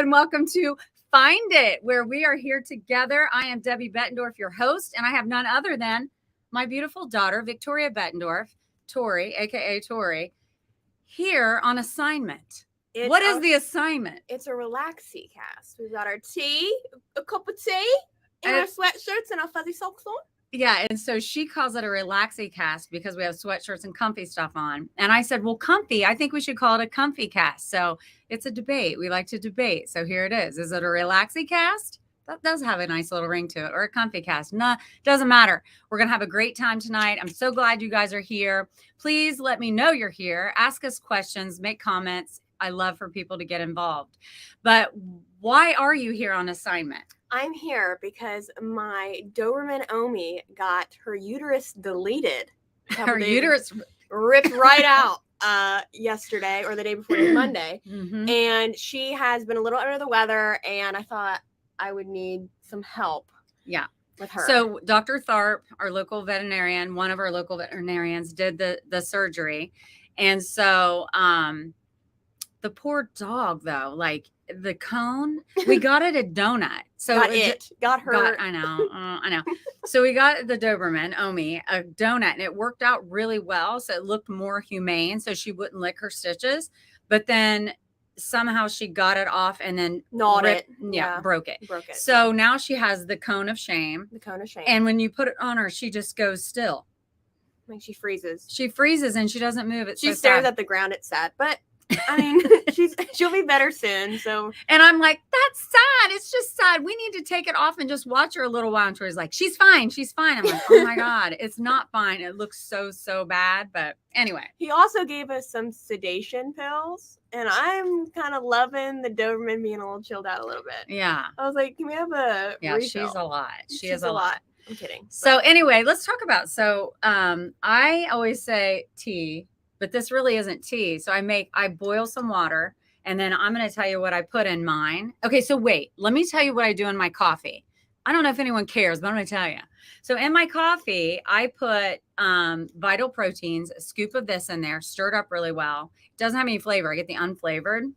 and welcome to Find It, where we are here together. I am Debbie Bettendorf, your host, and I have none other than my beautiful daughter, Victoria Bettendorf, Tori, aka Tori, here on assignment. What is the assignment? It's a relaxy cast. We've got our tea, a cup of tea, and our sweatshirts and our fuzzy socks on. Yeah, and so she calls it a relaxy cast because we have sweatshirts and comfy stuff on. And I said, well, comfy, I think we should call it a comfy cast. So it's a debate. We like to debate. So here it is. Is it a relaxy cast? That does have a nice little ring to it, or a comfy cast. No, doesn't matter. We're going to have a great time tonight. I'm so glad you guys are here. Please let me know you're here. Ask us questions, make comments. I love for people to get involved. But why are you here on assignment? I'm here because my Doberman Omi got her uterus deleted. Her uterus ripped right out yesterday or the day before Monday. Mm-hmm. And she has been a little under the weather, and I thought I would need some help. Yeah. With her. So Dr. Tharp, our local veterinarian, one of our local veterinarians, did the surgery. And so the poor dog, though, like the cone, we got it a donut. So got her. I know. So we got the Doberman Omi a donut, and it worked out really well. So it looked more humane, so she wouldn't lick her stitches. But then somehow she got it off and then broke it. Broke it. So now she has the cone of shame. And when you put it on her, she just goes still. Like she freezes. She freezes and she doesn't move. She stares at the ground. It's sad, but I mean, she'll be better soon. So, and I'm like, that's sad. It's just sad. We need to take it off and just watch her a little while. And Tori's like, she's fine. She's fine. I'm like, oh my God, it's not fine. It looks so bad. But anyway, he also gave us some sedation pills, and I'm kind of loving the Doberman being a little chilled out a little bit. Yeah, I was like, can we have a refill? She's a lot. She is a lot. I'm kidding. So anyway, let's talk about. I always say tea. But this really isn't tea. So I boil some water, and then I'm going to tell you what I put in mine. Okay, so wait, let me tell you what I do in my coffee. I don't know if anyone cares, but I'm going to tell you. So in my coffee, I put Vital Proteins, a scoop of this in there, stirred up really well. It doesn't have any flavor. I get the unflavored.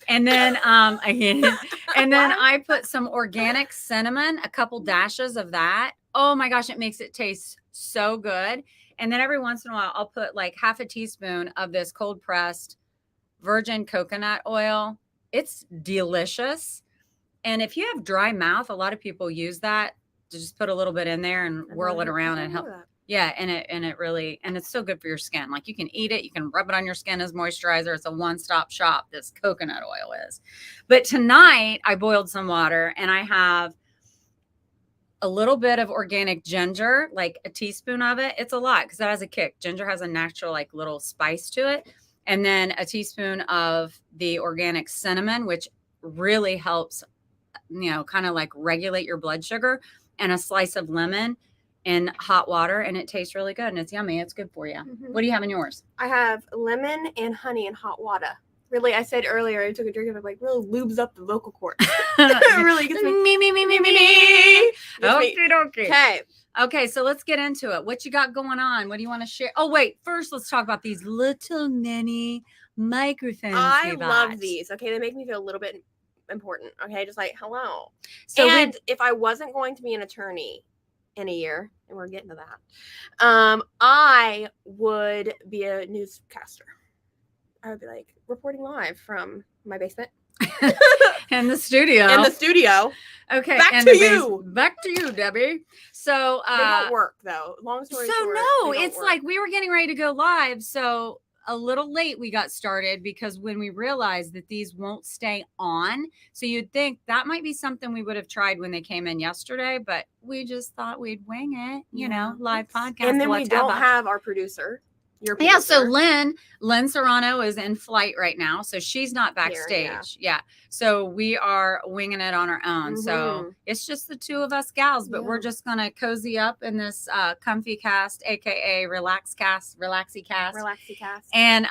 And then I put some organic cinnamon, a couple dashes of that. Oh my gosh, it makes it taste so good. And then every once in a while, I'll put like half a teaspoon of this cold pressed virgin coconut oil. It's delicious. And if you have dry mouth, a lot of people use that to just put a little bit in there and whirl it around and help. Yeah. And it's so good for your skin. Like you can eat it. You can rub it on your skin as moisturizer. It's a one-stop shop. This coconut oil is. But tonight I boiled some water, and I have a little bit of organic ginger, like a teaspoon of it. It's a lot because it has a kick. Ginger has a natural like little spice to it. And then a teaspoon of the organic cinnamon, which really helps, kind of like regulate your blood sugar, and a slice of lemon in hot water. And it tastes really good, and it's yummy. It's good for you. Mm-hmm. What do you have in yours? I have lemon and honey in hot water. Really, I said earlier, I took a drink of it, like really lubes up the vocal cords. It really gets me. Okay. Okay, so let's get into it. What you got going on? What do you want to share? Oh, wait. First, let's talk about these little mini microphones. I love these. Okay, they make me feel a little bit important. Okay, just like, hello. So if I wasn't going to be an attorney in a year, and we're getting to that, I would be a newscaster. I would be like reporting live from my basement. In the studio. Okay. Back to you, Debbie. So they don't work though. Long story short. So no, it's like we were getting ready to go live. So a little late we got started because when we realized that these won't stay on. So you'd think that might be something we would have tried when they came in yesterday, but we just thought we'd wing it, live podcast. And then we don't have our producer. Yeah, so Lynn Serrano is in flight right now, so she's not backstage. Yeah. So we are winging it on our own. Mm-hmm. So it's just the two of us gals, but we're just gonna cozy up in this comfy cast, aka relaxy cast, and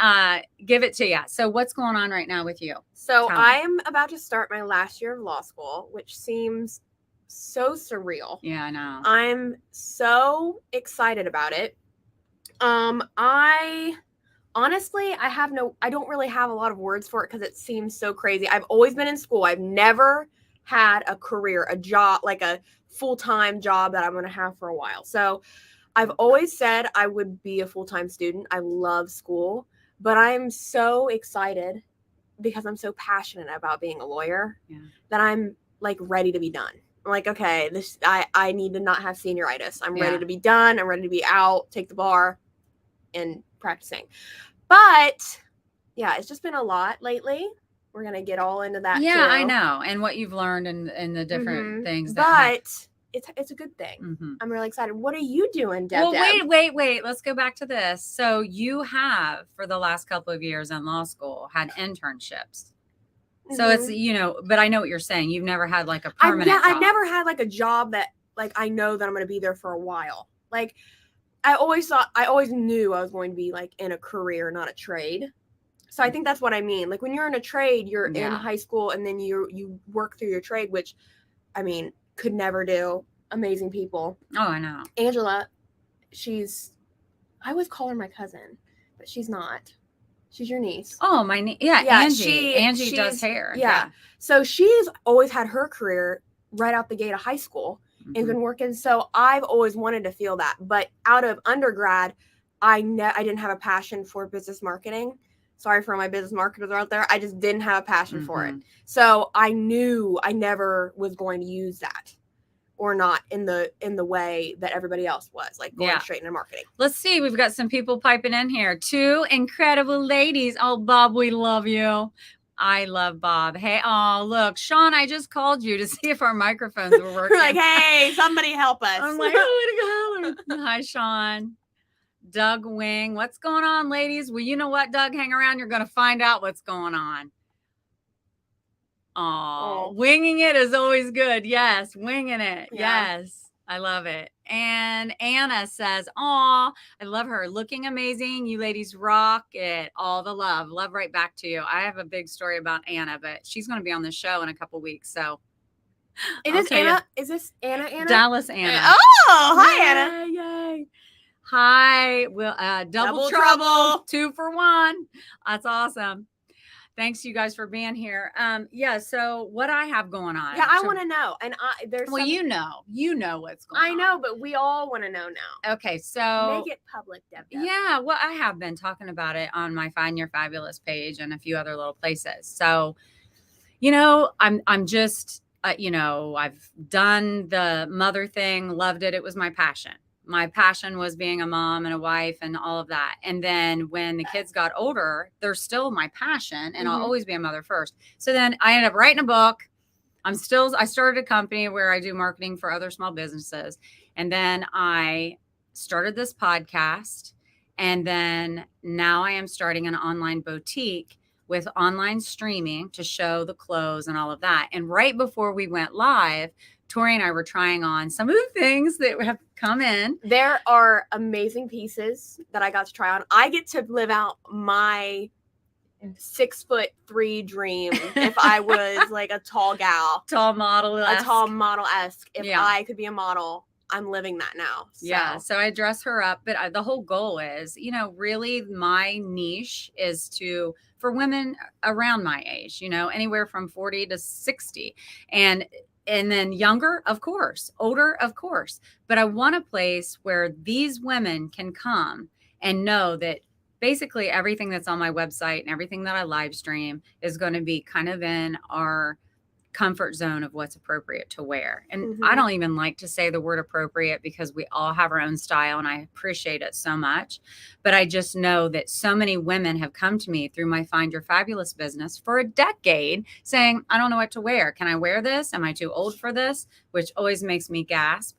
give it to you. So what's going on right now with you? So I'm about to start my last year of law school, which seems so surreal. Yeah, I know. I'm so excited about it. I honestly, I don't really have a lot of words for it because it seems so crazy. I've always been in school. I've never had a career, a job, like a full-time job that I'm going to have for a while. So I've always said I would be a full-time student. I love school, but I'm so excited because I'm so passionate about being a lawyer that I'm like ready to be done. I'm like, okay, I need to not have senioritis. I'm ready to be done. I'm ready to be out, take the bar, and practicing. But yeah, it's just been a lot lately. We're gonna get all into that. Yeah, too. I know, and what you've learned and the different things. But it's a good thing. I'm really excited. What are you doing, Deb? Well, wait. Let's go back to this. So you have, for the last couple of years in law school, had internships. So it's, but I know what you're saying. You've never had like a permanent job. I've never had like a job that like I know that I'm going to be there for a while. Like I always knew I was going to be like in a career, not a trade. So I think that's what I mean. Like when you're in a trade, you're in high school and then you work through your trade, which I mean, could never do. Amazing people. Oh, I know. Angela, I always call her my cousin, but she's not. She's your niece. Oh, my niece. Yeah, Angie. Angie does hair. Yeah. So she's always had her career right out the gate of high school and been working. So I've always wanted to feel that. But out of undergrad, I didn't have a passion for business marketing. Sorry for my business marketers out there. I just didn't have a passion for it. So I knew I never was going to use that. Or not in the way that everybody else was, like going straight into marketing. Let's see. We've got some people piping in here. 2 incredible ladies. Oh, Bob, we love you. I love Bob. Hey, oh, look, Sean, I just called you to see if our microphones were working. We're like, hey, somebody help us. I'm like, oh, hi, Sean. Doug Wing. What's going on, ladies? Well, you know what, Doug? Hang around. You're going to find out what's going on. Oh, winging it is always good. Yes, winging it. Yeah. Yes, I love it. And Anna says, "Aw, I love her. Looking amazing. You ladies rock it. All the love. Love right back to you." I have a big story about Anna, but she's going to be on the show in a couple weeks. So, is this Anna? Is this Anna? Dallas Anna. Oh, hi, Anna. Yay. Hi. Well, double trouble. 2 for 1. That's awesome. Thanks, you guys, for being here. So what I have going on. Yeah, I want to know. And there's you know what's going on. I know, but we all want to know now. Okay, so make it public, Deb. Yeah, well, I have been talking about it on my Find Your Fabulous page and a few other little places. So, I'm just, I've done the mother thing, loved it. It was my passion. My passion was being a mom and a wife and all of that. And then when the kids got older, they're still my passion and I'll always be a mother first. So then I ended up writing a book. I started a company where I do marketing for other small businesses. And then I started this podcast. And then now I am starting an online boutique with online streaming to show the clothes and all of that. And right before we went live, Tori and I were trying on some of the things that have come in. There are amazing pieces that I got to try on. I get to live out my 6'3" dream if I was like a tall gal. Tall model-esque. A tall model-esque. If I could be a model, I'm living that now. So. Yeah, so I dress her up. But the whole goal is, really my niche is for women around my age, anywhere from 40 to 60. And then younger, of course, older, of course. But I want a place where these women can come and know that basically everything that's on my website and everything that I live stream is going to be kind of in our comfort zone of what's appropriate to wear. And I don't even like to say the word appropriate because we all have our own style and I appreciate it so much. But I just know that so many women have come to me through my Find Your Fabulous business for a decade saying, I don't know what to wear. Can I wear this? Am I too old for this? Which always makes me gasp.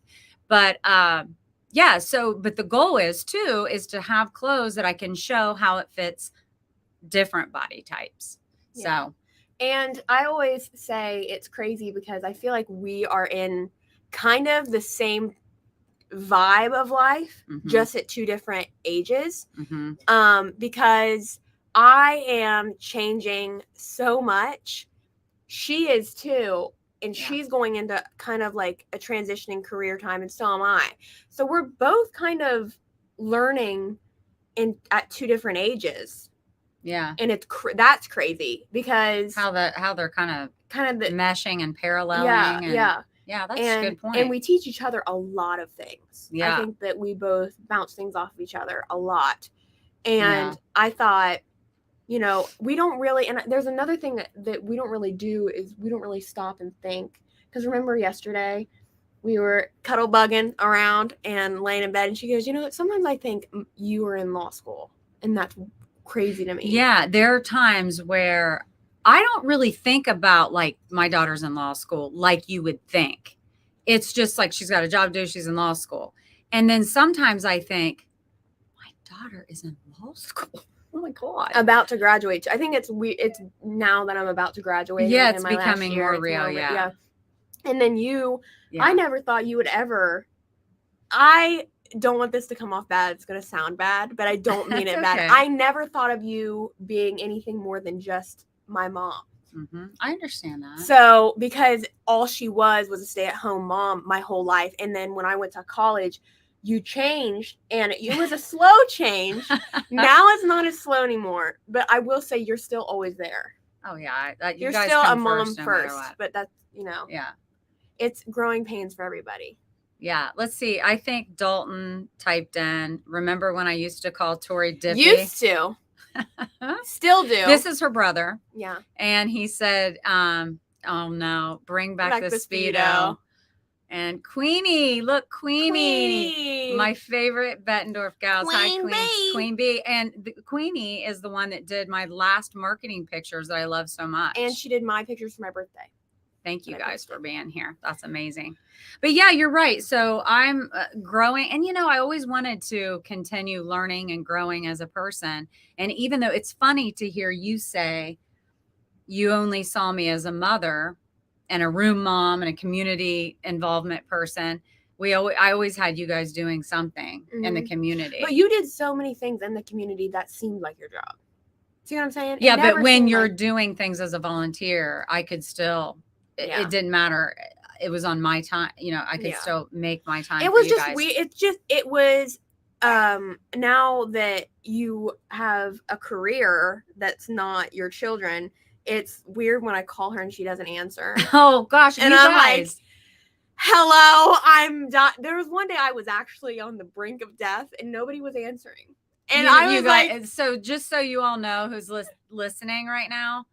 But but the goal is to have clothes that I can show how it fits different body types. Yeah. So. And I always say it's crazy because I feel like we are in kind of the same vibe of life, just at 2 different ages. Because I am changing so much. She is too. And she's going into kind of like a transitioning career time, and so am I. So we're both kind of learning at 2 different ages. Yeah. And that's crazy because how they're kind of meshing and paralleling. Yeah, that's a good point. And we teach each other a lot of things. Yeah. I think that we both bounce things off of each other a lot. And I thought, we don't really, and there's another thing that we don't really do is we don't really stop and think. Because remember yesterday, we were cuddle bugging around and laying in bed, and she goes, sometimes I think you were in law school, and that's crazy to me. Yeah, there are times where I don't really think about like my daughter's in law school like you would think. It's just like she's got a job to do, she's in law school. And then sometimes I think, my daughter is in law school. Oh my God. About to graduate. I think it's now that I'm about to graduate. Yeah, it's becoming more real. Yeah. And then I never thought you would ever. I don't want this to come off bad. It's going to sound bad, but I don't mean it bad. I never thought of you being anything more than just my mom. Mm-hmm. I understand that. So, because all she was a stay-at-home mom my whole life. And then when I went to college, you changed, and it was a slow change. Now it's not as slow anymore, but I will say you're still always there. Oh yeah. You're still a mom first, but that's, yeah, it's growing pains for everybody. Yeah. Let's see. I think Dalton typed in, remember when I used to call Tori Dippy? Used to. Still do. This is her brother. Yeah. And he said, oh no, bring back the Speedo. And Queenie, look, Queenie. My favorite Bettendorf gals. Hi, Queen Bee. And Queenie is the one that did my last marketing pictures that I love so much. And she did my pictures for my birthday. Thank you guys for being here. That's amazing. But yeah, you're right. So I'm growing. And, I always wanted to continue learning and growing as a person. And even though it's funny to hear you say you only saw me as a mother and a room mom and a community involvement person, I always had you guys doing something in the community. But you did so many things in the community that seemed like your job. See what I'm saying? Yeah, but when you're doing things as a volunteer, I could still... It didn't matter. It was on my time. I could still make my time. It was just weird. It was now that you have a career that's not your children, it's weird when I call her and she doesn't answer. Oh gosh. And I'm like, hello, I'm done. There was one day I was actually on the brink of death and nobody was answering. And I was like, so just so you all know who's listening right now,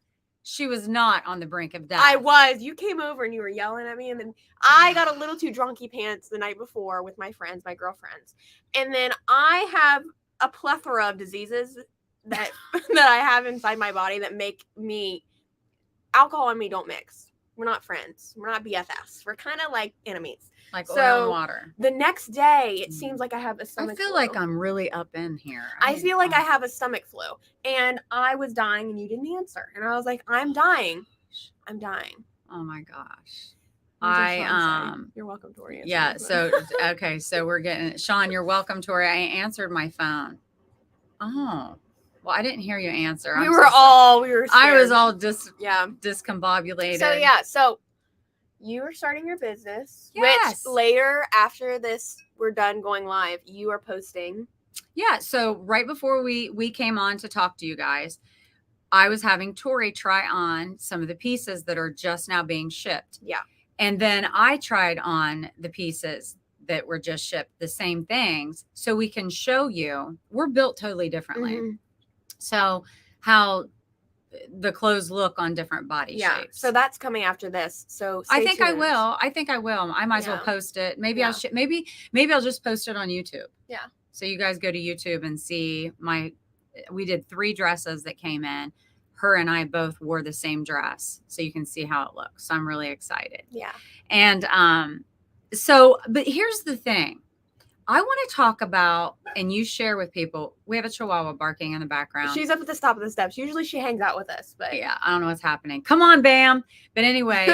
she was not on the brink of death. I was. You came over and you were yelling at me. And then I got a little too drunky pants the night before with my friends, my girlfriends. And then I have a plethora of diseases that I have inside my body that make me... Alcohol and me don't mix. We're not friends. We're not BFFs. We're kind of like enemies. Like oil and water. The next day, it seems like I have a stomach flu. I feel like I'm really up in here. I feel like I have a stomach flu. And I was dying and you didn't answer. And I was like, I'm dying. I'm dying. Oh my gosh. You're welcome, Tori. Yeah. So, okay. So we're getting... Sean, you're welcome, Tori. I answered my phone. Oh. Well, I didn't hear you answer. We were scared. I was all discombobulated. So you were starting your business, yes. Which later after this, we're done going live, you are posting. Yeah. So right before we came on to talk to you guys, I was having Tori try on some of the pieces that are just now being shipped. Yeah. And then I tried on the pieces that were just shipped, the same things, so we can show you we're built totally differently. Mm-hmm. So how the clothes look on different body shapes. So that's coming after this. So I think I will. I might as well post it. Maybe I'll maybe I'll just post it on YouTube. Yeah. So you guys go to YouTube and see we did 3 dresses that came in. Her and I both wore the same dress, so you can see how it looks. So I'm really excited. Yeah. And but here's the thing. I want to talk about, and you share with people, we have a Chihuahua barking in the background. She's up at the top of the steps. Usually she hangs out with us, but yeah, I don't know what's happening. Come on, Bam. But anyway,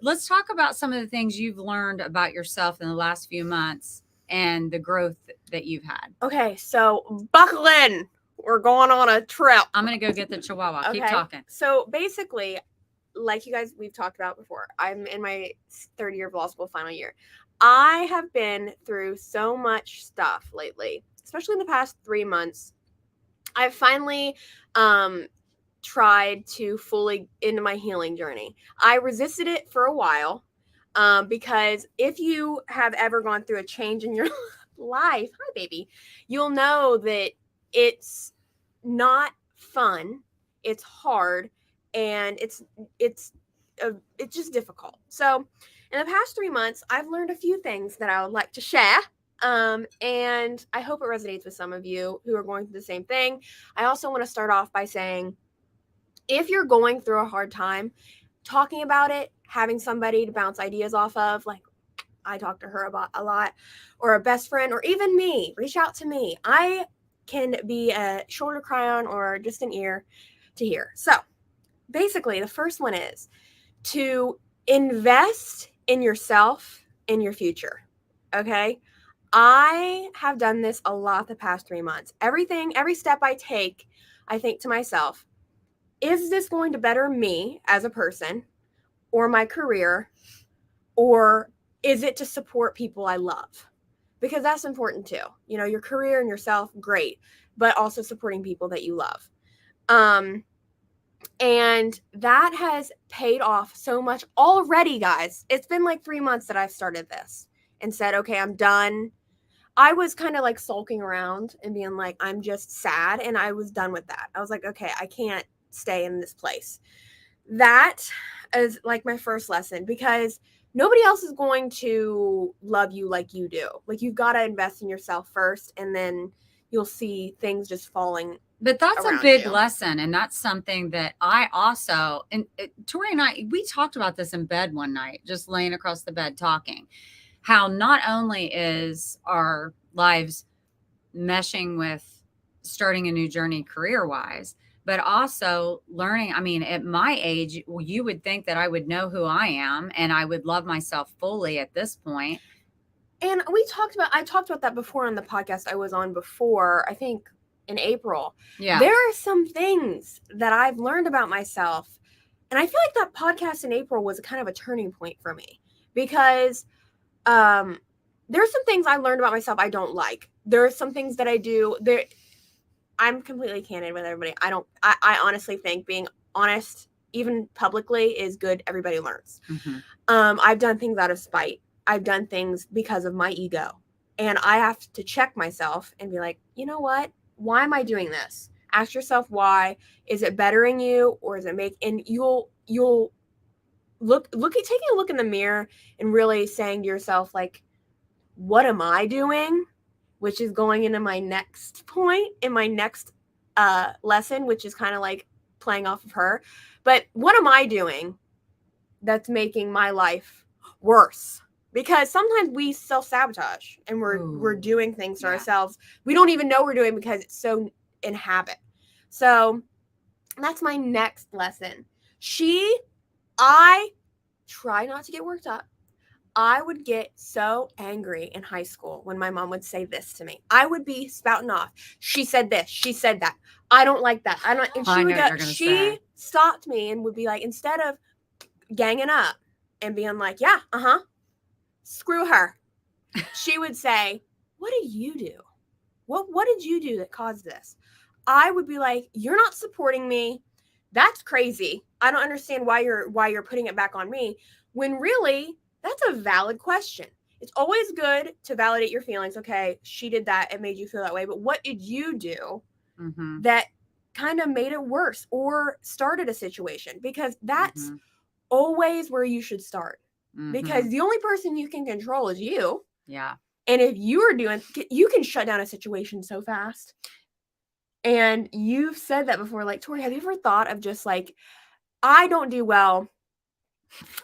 let's talk about some of the things you've learned about yourself in the last few months and the growth that you've had. Okay, so buckle in. We're going on a trip. I'm going to go get the Chihuahua. Okay. Keep talking. So basically, like you guys, we've talked about before, I'm in my 3rd year of law school, final year. I have been through so much stuff lately. especially in the past 3 months, I've finally tried to fully into my healing journey. I resisted it for a while because if you have ever gone through a change in your life, hi baby, you'll know that it's not fun, it's hard, and it's just difficult. So in the past 3 months, I've learned a few things that I would like to share. And I hope it resonates with some of you who are going through the same thing. I also want to start off by saying, if you're going through a hard time, talking about it, having somebody to bounce ideas off of, like I talk to her about a lot, or a best friend, or even me, reach out to me. I can be a shoulder cry on or just an ear to hear. So basically, the first one is to invest in yourself, in your future. Okay. I have done this a lot the past 3 months. Every step I take, I think to myself, is this going to better me as a person or my career, or is it to support people I love? Because that's important too. You know, your career and yourself, great, but also supporting people that you love. And that has paid off so much already, guys. It's been like 3 months that I've started this and said, okay, I'm done. I was kind of like sulking around and being like, I'm just sad. And I was done with that. I was like, okay, I can't stay in this place. That is like my first lesson, because nobody else is going to love you like you do. Like, you've got to invest in yourself first, and then you'll see things just falling. But that's a big lesson. And that's something that I also, and Tori and I, we talked about this in bed one night, just laying across the bed talking, how not only is our lives meshing with starting a new journey career wise, but also learning. I mean, at my age, you would think that I would know who I am and I would love myself fully at this point. And I talked about that before on the podcast I was on before, I think in April. Yeah. There are some things that I've learned about myself. And I feel like that podcast in April was kind of a turning point for me, because there's some things I learned about myself I don't like. There are some things that I do. I'm completely candid with everybody. I honestly think being honest, even publicly, is good. Everybody learns. Mm-hmm. I've done things out of spite. I've done things because of my ego. And I have to check myself and be like, you know what? Why am I doing this? Ask yourself why. Is it bettering you, or is it and you'll taking a look in the mirror and really saying to yourself, like, what am I doing? Which is going into my next point in my next lesson, which is kind of like playing off of her. But what am I doing that's making my life worse? Because sometimes we self-sabotage and we're doing things to ourselves we don't even know we're doing, because it's so in habit. So that's my next lesson. I try not to get worked up. I would get so angry in high school when my mom would say this to me. I would be spouting off. She said this. She said that. I don't like that. I don't. And she stopped me and would be like, instead of ganging up and being like, yeah, screw her, she would say, what did you do? What did you do that caused this? I would be like, you're not supporting me. That's crazy. I don't understand why you're putting it back on me, when really that's a valid question. It's always good to validate your feelings. Okay, she did that. It made you feel that way. But what did you do that kind of made it worse or started a situation? Because that's always where you should start. Because the only person you can control is you. Yeah. And if you can shut down a situation so fast. And you've said that before. Like, Tori, have you ever thought of just like, I don't do well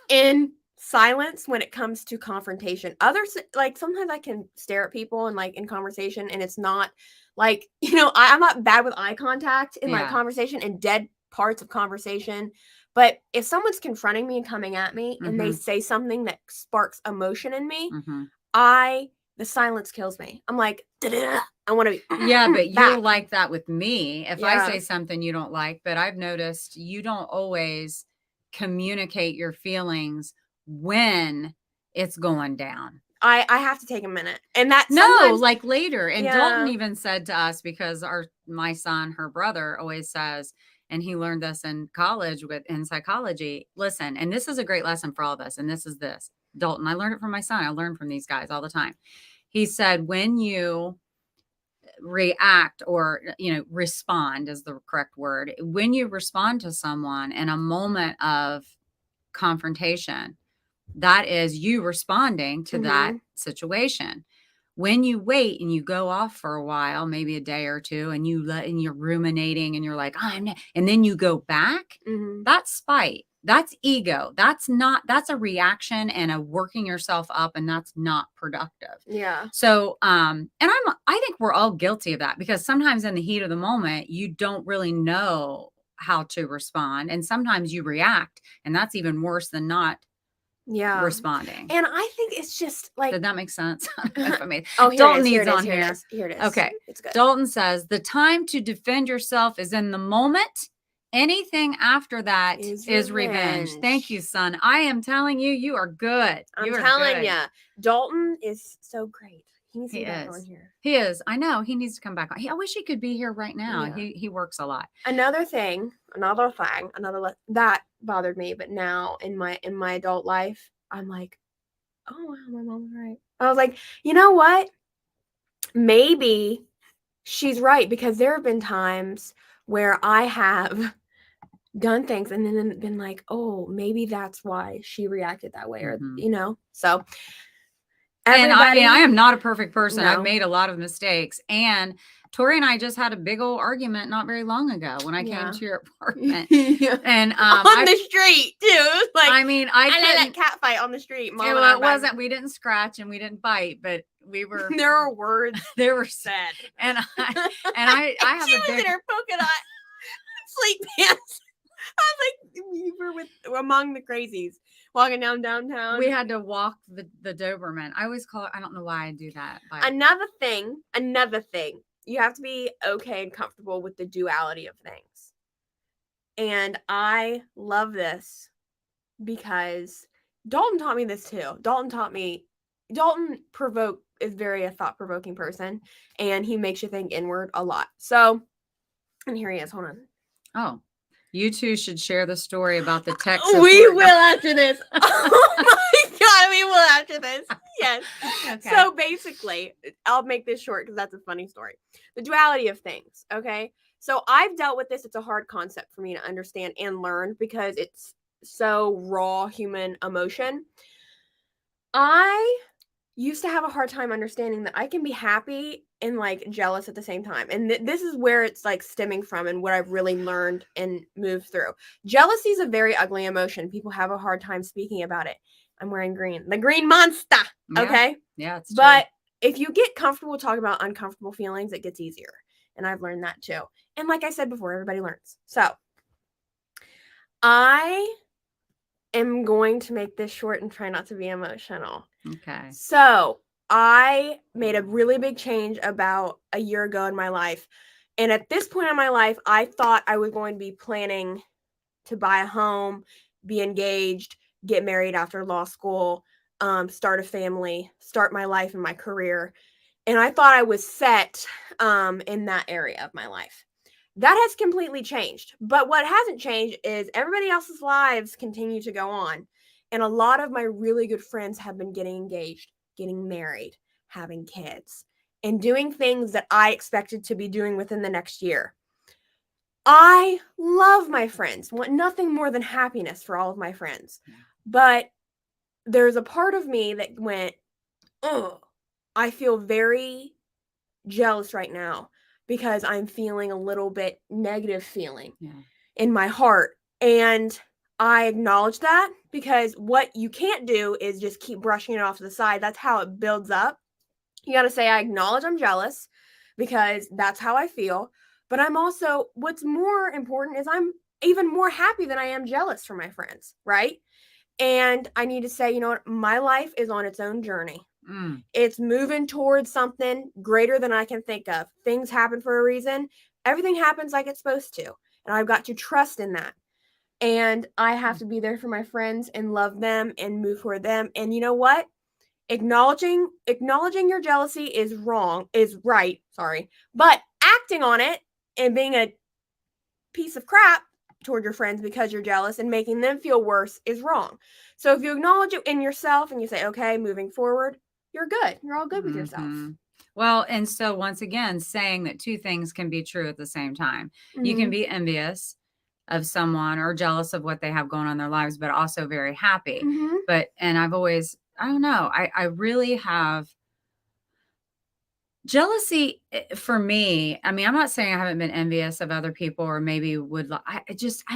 in silence when it comes to confrontation. Others, like, sometimes I can stare at people and like in conversation, and it's not like, I'm not bad with eye contact in like conversation and dead parts of conversation. But if someone's confronting me and coming at me and they say something that sparks emotion in me, the silence kills me. I'm like, I want to be. Yeah, but you're like that with me. If I say something you don't like, but I've noticed you don't always communicate your feelings when it's going down. I have to take a minute. And that No, like later. And Dalton Yeah. even said to us, because my son, her brother, always says, and he learned this in college in psychology. Listen, and this is a great lesson for all of us. And this is this. Dalton, I learned it from my son. I learn from these guys all the time. He said, when you react or, respond is the correct word. When you respond to someone in a moment of confrontation, that is you responding to that situation. When you wait and you go off for a while, maybe a day or two, and you're ruminating and you're like, and then you go back, that's spite. That's ego. That's a reaction and a working yourself up, and that's not productive. Yeah. So, and I think we're all guilty of that, because sometimes in the heat of the moment, you don't really know how to respond. And sometimes you react, and that's even worse than not responding. And I think it's just like, did that make sense? Dalton needs on here. Here it is. Okay. It's good. Dalton says the time to defend yourself is in the moment. Anything after that is revenge. Thank you, son. I am telling you, you are good. I'm telling you, Dalton is so great. He needs to be back on here. He is. I know. He needs to come back on. I wish he could be here right now. Yeah. He works a lot. Another thing that bothered me, but now in my adult life, I'm like, oh wow, my mom's right. I was like, you know what? Maybe she's right, because there have been times where I have done things and then been like, oh, maybe that's why she reacted that way, or so. And I am not a perfect person. No. I've made a lot of mistakes. And Tori and I just had a big old argument not very long ago when I came to your apartment. And on the street too. Like, I mean, I let that cat fight on the street. Mom, it wasn't. We didn't scratch and we didn't bite, but we were. There were words. They were said, and I have she was in her polka dot sleep pants. I was like, we were among the crazies walking downtown. We had to walk the Doberman. I always call it. I don't know why I do that. But. Another thing. You have to be okay and comfortable with the duality of things. And I love this because Dalton taught me this too. Dalton is very a thought-provoking person, and he makes you think inward a lot. So, and here he is. Hold on. Oh, you two should share the story about the text. We will after this. Oh my God, we will after this. Yes. Okay. So basically, I'll make this short because that's a funny story. The duality of things. Okay. So I've dealt with this. It's a hard concept for me to understand and learn because it's so raw human emotion. I used to have a hard time understanding that I can be happy and like jealous at the same time. And this is where it's like stemming from and what I've really learned and moved through. Jealousy is a very ugly emotion. People have a hard time speaking about it. I'm wearing green. The green monster. Okay. Yeah. It's true. But if you get comfortable talking about uncomfortable feelings, it gets easier. And I've learned that too. And like I said before, everybody learns. So I am going to make this short and try not to be emotional. Okay. So I made a really big change about a year ago in my life. And at this point in my life, I thought I was going to be planning to buy a home, be engaged, get married after law school, start a family, start my life and my career. And I thought I was set in that area of my life. That has completely changed. But what hasn't changed is everybody else's lives continue to go on. And a lot of my really good friends have been getting engaged, getting married, having kids, and doing things that I expected to be doing within the next year. I love my friends, want nothing more than happiness for all of my friends. But there's a part of me that went, oh, I feel very jealous right now because I'm feeling a little bit negative feeling in my heart. And I acknowledge that because what you can't do is just keep brushing it off to the side. That's how it builds up. You got to say, I acknowledge I'm jealous because that's how I feel. But I'm also, what's more important is I'm even more happy than I am jealous for my friends, right? And I need to say, you know what? My life is on its own journey. It's moving towards something greater than I can think of. Things happen for a reason. Everything happens like it's supposed to. And I've got to trust in that. And I have to be there for my friends and love them and move toward them. And you know what? acknowledging your jealousy is right, sorry. But acting on it and being a piece of crap toward your friends because you're jealous and making them feel worse is wrong. So if you acknowledge it in yourself and you say, okay, moving forward, you're good. You're all good with yourself. Well, and so once again, saying that two things can be true at the same time. You can be envious of someone or jealous of what they have going on in their lives, but also very happy. And I've always, I don't know, I really have jealousy for me. I mean, I'm not saying I haven't been envious of other people or maybe would, I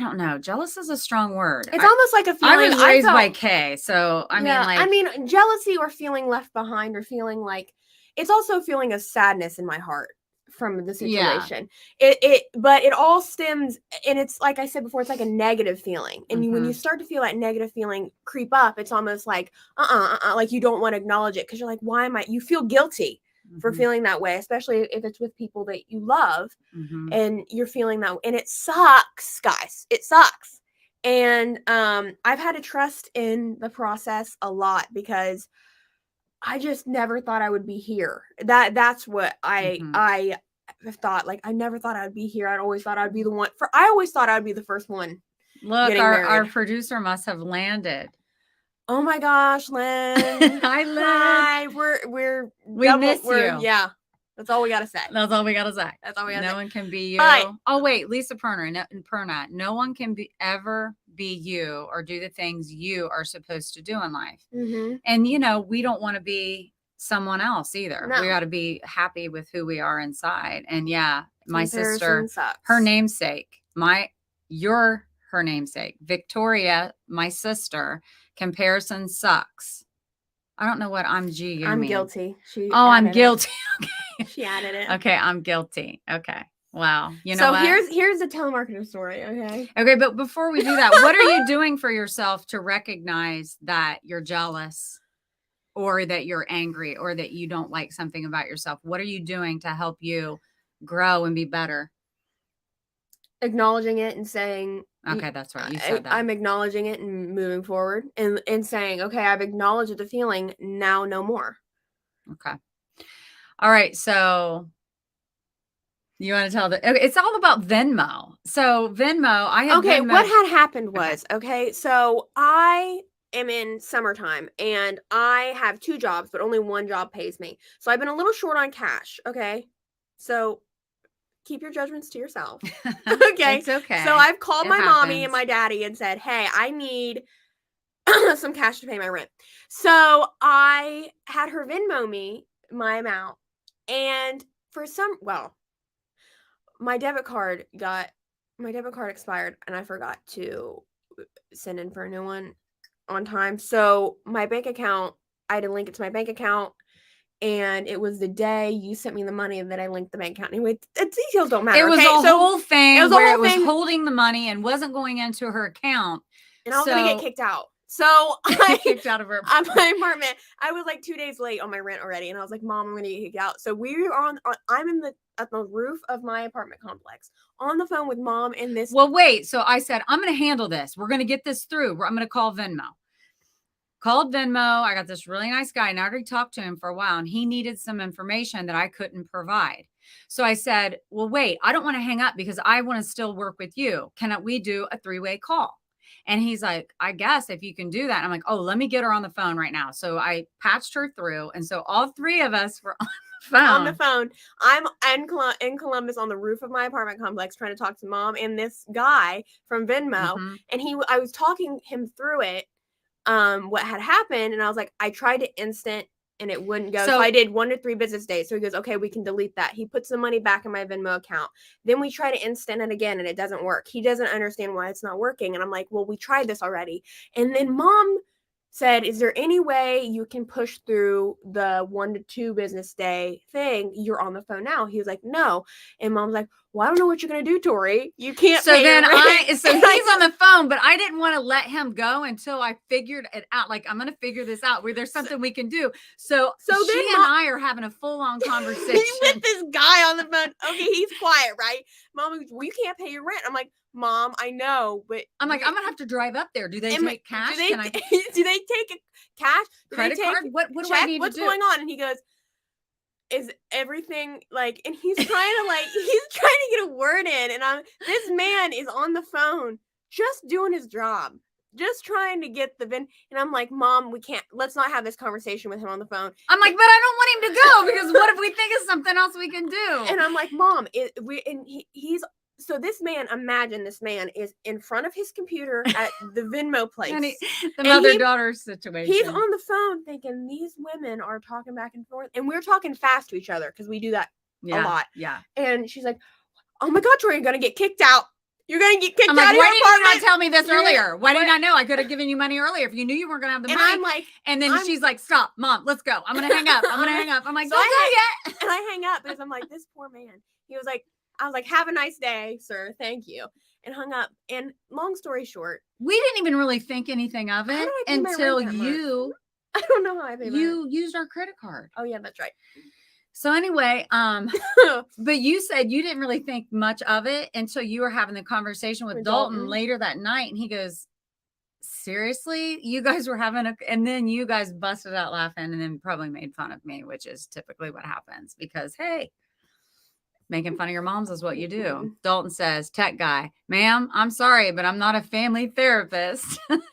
don't know. Jealous is a strong word. It's almost like a feeling. I was raised by K. So I mean, jealousy or feeling left behind or feeling like, it's also a feeling of sadness in my heart from the situation. But it all stems, and it's like I said before, it's like a negative feeling. And when you start to feel that negative feeling creep up, it's almost like, like you don't want to acknowledge it because you're like, you feel guilty for feeling that way, especially if it's with people that you love and you're feeling that way. And it sucks, guys. It sucks. And I've had to trust in the process a lot because I just never thought I would be here. That's what I have thought. Like, I never thought I'd be here. I always thought I'd be the one I always thought I'd be the first one. Look, our producer must have landed. Oh my gosh, Lynn. Hi, Lynn. Hi. We miss you. Yeah. That's all we gotta say. That's all we gotta say. That's all we gotta say. No one can be you. Bye. Oh wait, Lisa Perna. No one can ever be you or do the things you are supposed to do in life. And we don't want to be someone else either. No. We got to be happy with who we are inside. And yeah, my sister, her namesake, her namesake, Victoria, my sister. Comparison sucks. I don't know what I'm guilty. I'm guilty. Okay. She added it. Okay, I'm guilty. Okay. Wow. You know what? Here's the telemarketer story, okay? Okay, but before we do that, what are you doing for yourself to recognize that you're jealous or that you're angry or that you don't like something about yourself? What are you doing to help you grow and be better? Acknowledging it and saying, okay, that's right. You said that. I'm acknowledging it and moving forward and saying, okay, I've acknowledged the feeling, now no more. Okay. All right. So you want to tell it's all about Venmo. So Venmo, I have Venmo. What had happened was, so I am in summertime and I have 2 jobs, but only one job pays me. So I've been a little short on cash. Okay. So keep your judgments to yourself. Okay. It's okay. So I've called my mommy and my daddy and said, hey, I need some cash to pay my rent. So I had her Venmo me my amount. And my debit card expired and I forgot to send in for a new one on time. So my bank account, I had to link it to my bank account. And it was the day you sent me the money and then I linked the bank account. Anyway, the details don't matter. It was a whole thing where it was holding the money and wasn't going into her account. And I was going to get kicked out. So I kicked out of her my apartment. I was like 2 days late on my rent already. And I was like, Mom, I'm going to get kicked out. So we are I'm at the roof of my apartment complex on the phone with Mom and this. Well, wait. So I said, I'm going to handle this. We're going to get this through. I'm going to call Venmo. Called Venmo. I got this really nice guy and I already talked to him for a while and he needed some information that I couldn't provide. So I said, well, wait, I don't want to hang up because I want to still work with you. Can we do a 3-way call? And he's like, I guess if you can do that. And I'm like, oh, let me get her on the phone right now. So I patched her through. And so all 3 of us were on the phone. I'm in Columbus on the roof of my apartment complex trying to talk to Mom and this guy from Venmo. And I was talking him through it. What had happened, and I was like, I tried to instant and it wouldn't go. So I did 1 to 3 business days. So he goes, okay, we can delete that. He puts the money back in my Venmo account. Then we try to instant it again and it doesn't work. He doesn't understand why it's not working. And I'm like, well, we tried this already. And then Mom said, is there any way you can push through the 1 to 2 business day thing? You're on the phone now. He was like, no. And Mom's like, well, I don't know what you're going to do, Tori. You can't. So then he's on the phone, but I didn't want to let him go until I figured it out. Like, I'm going to figure this out where there's something we can do. So then I are having a full on conversation with this guy on the phone. Okay. He's quiet, right? Mom goes, well, you can't pay your rent. I'm like, Mom, I know, but I'm like, I'm gonna have to drive up there. Do they take cash? Do they, Can I do they take a cash? Do credit they take card? What do check? I need What's to do? going on? And he goes, is everything like, and he's trying to he's trying to get a word in, and this man is on the phone just doing his job, just trying to get the and I'm like, Mom, let's not have this conversation with him on the phone. I'm like, but I don't want him to go, because what if we think of something else we can do? And I'm like, Mom, he's so this man, imagine this man is in front of his computer at the Venmo place. The mother-daughter situation. He's on the phone thinking these women are talking back and forth. And we're talking fast to each other because we do that a lot. Yeah. And she's like, oh my God, Troy, you're going to get kicked out. You're going to get kicked out of your why did apartment. you not tell me this earlier? Why didn't I know? I could have given you money earlier if you knew you weren't going to have the money. And I'm like, and then she's like, stop, Mom, let's go. I'm going to hang up. I'm like, so don't go yet. And I hang up because I'm like, this poor man. I was like, have a nice day, sir. Thank you. And hung up. And long story short, we didn't even really think anything of it until you. I don't know how I paid you used our credit card. Oh yeah, that's right. So anyway, but you said you didn't really think much of it until you were having the conversation with Dalton later that night, and he goes, seriously, you guys were having and then you guys busted out laughing and then probably made fun of me, which is typically what happens because, hey, making fun of your moms is what you do. Mm-hmm. Dalton says, tech guy, ma'am, I'm sorry, but I'm not a family therapist. Because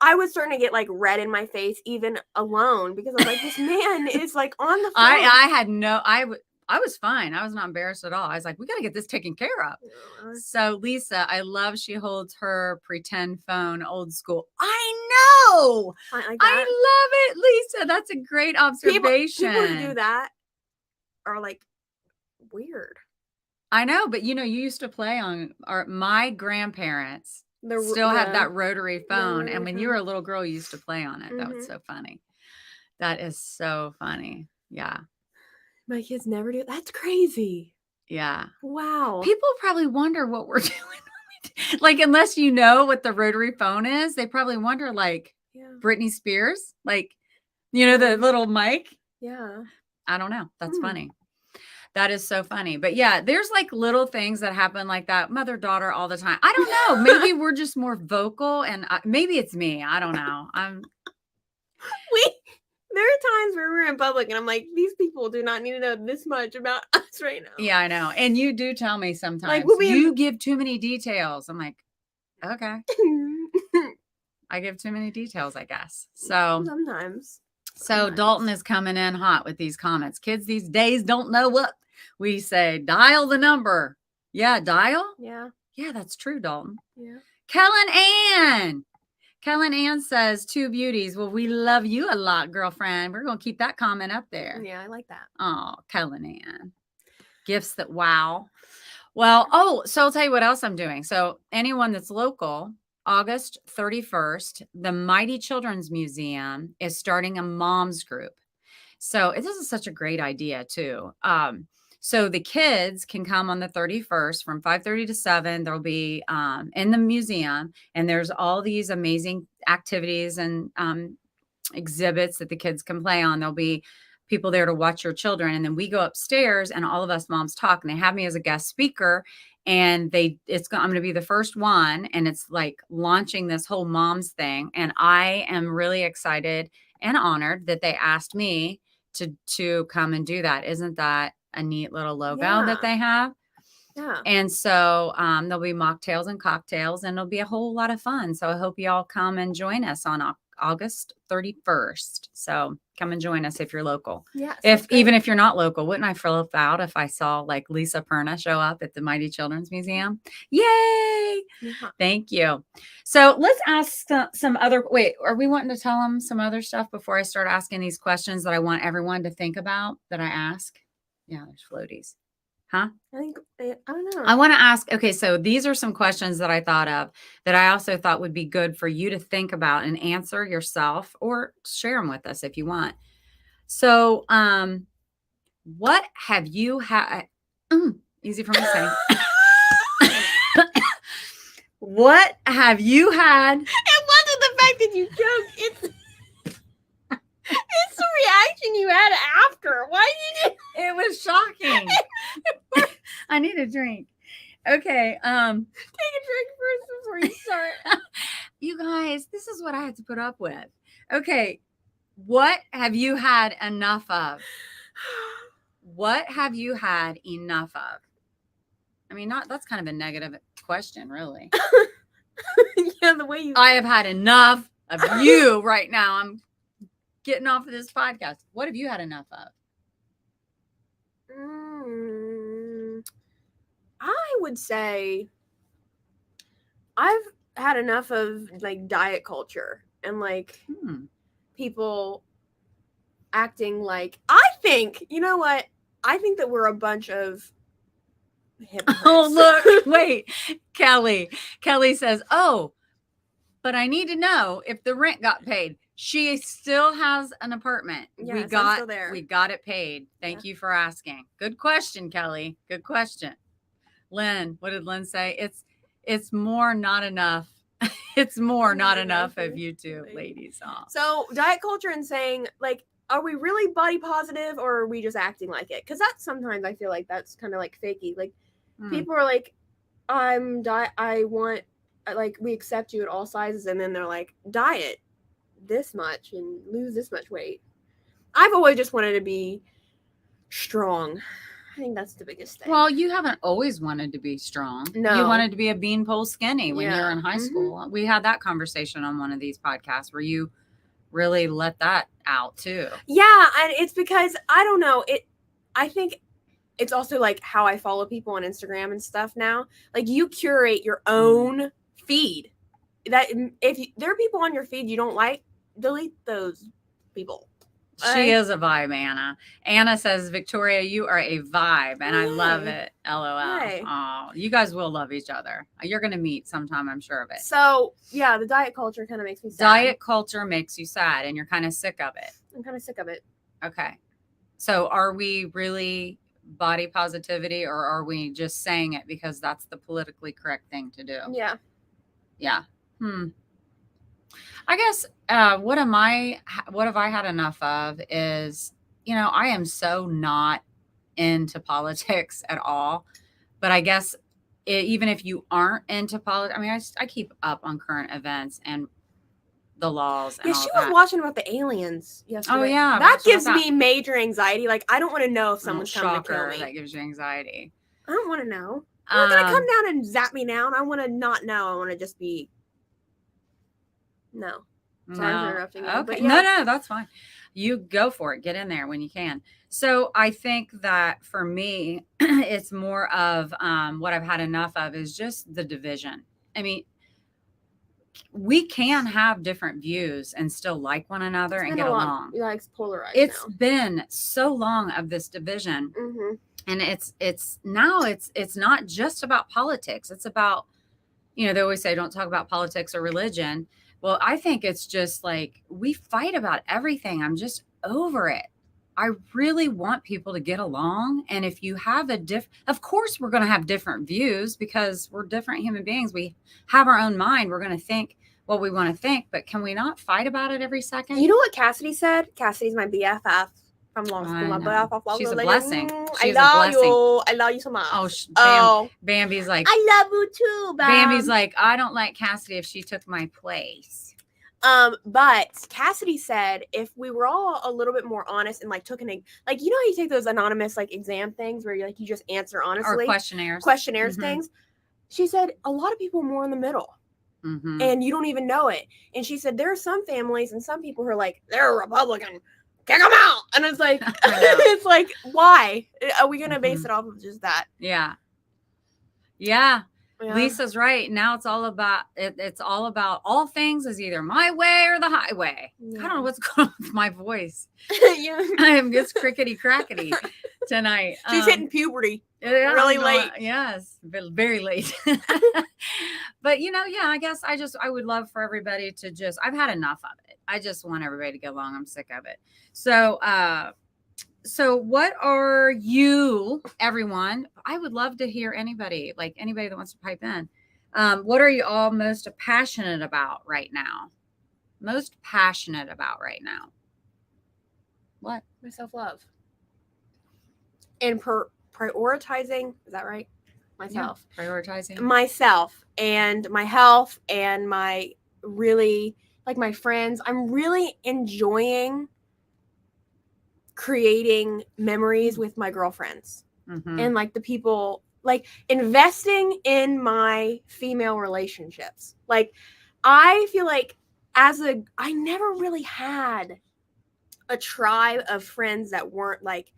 I was starting to get red in my face even alone because I was like, this man is on the phone. I was fine. I was not embarrassed at all. I was like, we got to get this taken care of. Yeah. So Lisa, I love she holds her pretend phone old school. I know. I love it, Lisa. That's a great observation. People who do that are weird. I know, but you used to play on my grandparents still have that rotary phone. And when you were a little girl, you used to play on it. Mm-hmm. That was so funny. That is so funny. Yeah. My kids never do. That's crazy. Yeah. Wow. People probably wonder what we're doing. Unless you know what the rotary phone is, they probably wonder Britney Spears, the little mic. Yeah. I don't know. That's funny. That is so funny. But yeah, there's little things that happen like that. Mother-daughter all the time. I don't know. Maybe we're just more vocal and maybe it's me. I don't know. There are times where we're in public and I'm like, these people do not need to know this much about us right now. Yeah, I know. And you do tell me sometimes you give too many details. I'm like, okay. I give too many details, I guess. So sometimes. So Dalton is coming in hot with these comments. Kids these days don't know what we say. Dial the number. Yeah, dial? Yeah. Yeah, that's true, Dalton. Yeah. Kellen Ann says, two beauties. Well, we love you a lot, girlfriend. We're going to keep that comment up there. Yeah, I like that. Oh, Kellen Ann. Gifts that wow. Well, so I'll tell you what else I'm doing. So anyone that's local, August 31st, the Mighty Children's Museum is starting a mom's group. So this is such a great idea too. So the kids can come on the 31st from 5:30 to 7. There'll be in the museum, and there's all these amazing activities and exhibits that the kids can play on. There'll be people there to watch your children. And then we go upstairs and all of us moms talk, and they have me as a guest speaker. And I'm going to be the first one. And it's launching this whole moms thing. And I am really excited and honored that they asked me to come and do that. Isn't that a neat little logo that they have? Yeah. And so there'll be mocktails and cocktails, and it'll be a whole lot of fun. So I hope you all come and join us on August 31st. So come and join us if you're local. Yeah. Even if you're not local, wouldn't I flip out if I saw Lisa Perna show up at the Mighty Children's Museum? Yay! Yeah. Thank you. So let's ask some other. Wait, are we wanting to tell them some other stuff before I start asking these questions that I want everyone to think about that I ask? Yeah, there's floaties. Huh? I don't know. I want to ask, okay, so these are some questions that I thought of that I also thought would be good for you to think about and answer yourself or share them with us if you want. So, what have you had? Easy for me to say. What have you had? It wasn't the fact that you joked. It's the reaction you had after. Why did you? It was shocking. I need a drink. Okay. Take a drink first before you start. You guys, this is what I had to put up with. Okay. What have you had enough of? What have you had enough of? I mean, that's kind of a negative question, really. Yeah, the way you. I have had enough of you right now. I'm getting off of this podcast. What have you had enough of? I would say I've had enough of like diet culture and like people acting like, I think, you know what? I think that we're a bunch of hypocrites. Oh, look, wait. Kelly says, oh, but I need to know if the rent got paid. She still has an apartment. Yes, I'm still there. We got it paid. Thank you for asking. Good question, Kelly. Good question. Lynn, what did Lynn say? It's more not enough. It's more not enough of you two ladies. Oh. So diet culture and saying like, are we really body positive or are we just acting like it? Because that's sometimes I feel like that's kind of like fakey. Like people are like, I want, like, we accept you at all sizes, and then they're like, diet this much and lose this much weight. I've always just wanted to be strong. I think that's the biggest thing. Well, you haven't always wanted to be strong. No. You wanted to be a beanpole skinny when you were in high school. We had that conversation on one of these podcasts where you really let that out too. Yeah, and it's because I don't know, I think it's also like how I follow people on Instagram and stuff now. Like you curate your own feed. That if there are people on your feed you don't like, delete those people. She is a vibe, Anna. Anna says, Victoria, you are a vibe, and I love it. LOL. Hey. Oh, you guys will love each other. You're going to meet sometime, I'm sure of it. So, yeah, the diet culture kind of makes me sad. Diet culture makes you sad, and you're kind of sick of it. I'm kind of sick of it. Okay. So are we really body positivity, or are we just saying it because that's the politically correct thing to do? Yeah. Yeah. I guess what have I had enough of is, I am so not into politics at all. But I guess even if you aren't into politics, I mean, I keep up on current events and the laws. And yeah, she was watching about the aliens yesterday. Oh yeah, that gives me major anxiety. Like I don't want to know if someone's coming to kill me. That gives you anxiety. I don't want to know. They're gonna come down and zap me now, and I want to not know. I want to just be. No. Sorry for interrupting you. Okay. But yeah. No, that's fine. You go for it. Get in there when you can. So I think that for me, it's more of what I've had enough of is just the division. I mean, we can have different views and still like one another and get along. Like polarized. It's been so long of this division. Mm-hmm. And it's not just about politics. It's about, they always say, don't talk about politics or religion. Well, I think it's just like we fight about everything. I'm just over it. I really want people to get along. And if you have of course, we're going to have different views because we're different human beings. We have our own mind. We're going to think what we want to think. But can we not fight about it every second? You know what Cassidy said? Cassidy's my BFF. From law school, my BFF. She's a blessing. I love you. I love you so much. Bambi's like, I love you too, Bambi's like, I don't like Cassidy if she took my place. But Cassidy said if we were all a little bit more honest and like took how you take those anonymous like exam things where you just answer honestly, or questionnaires things. She said a lot of people are more in the middle. Mm-hmm. And you don't even know it. And she said there are some families and some people who are like, they're a Republican. Kick them out. And it's like, it's like, why are we going to base it off of just that? Yeah. Lisa's right. Now it's all about it's all about all things is either my way or the highway. I don't know what's going on with my voice. I'm just crickety crackety tonight. She's hitting puberty. Really late. Yes, very late. But I guess I would love for everybody to I've had enough of it. I just want everybody to get along. I'm sick of it. So what are you, everyone? I would love to hear anybody that wants to pipe in. What are you all most passionate about right now? What? My self-love. And prioritizing, is that right? myself. Yeah, prioritizing myself and my health and my really like my friends. I'm really enjoying creating memories with my girlfriends and like the people, like investing in my female relationships. Like I feel like I never really had a tribe of friends that weren't like,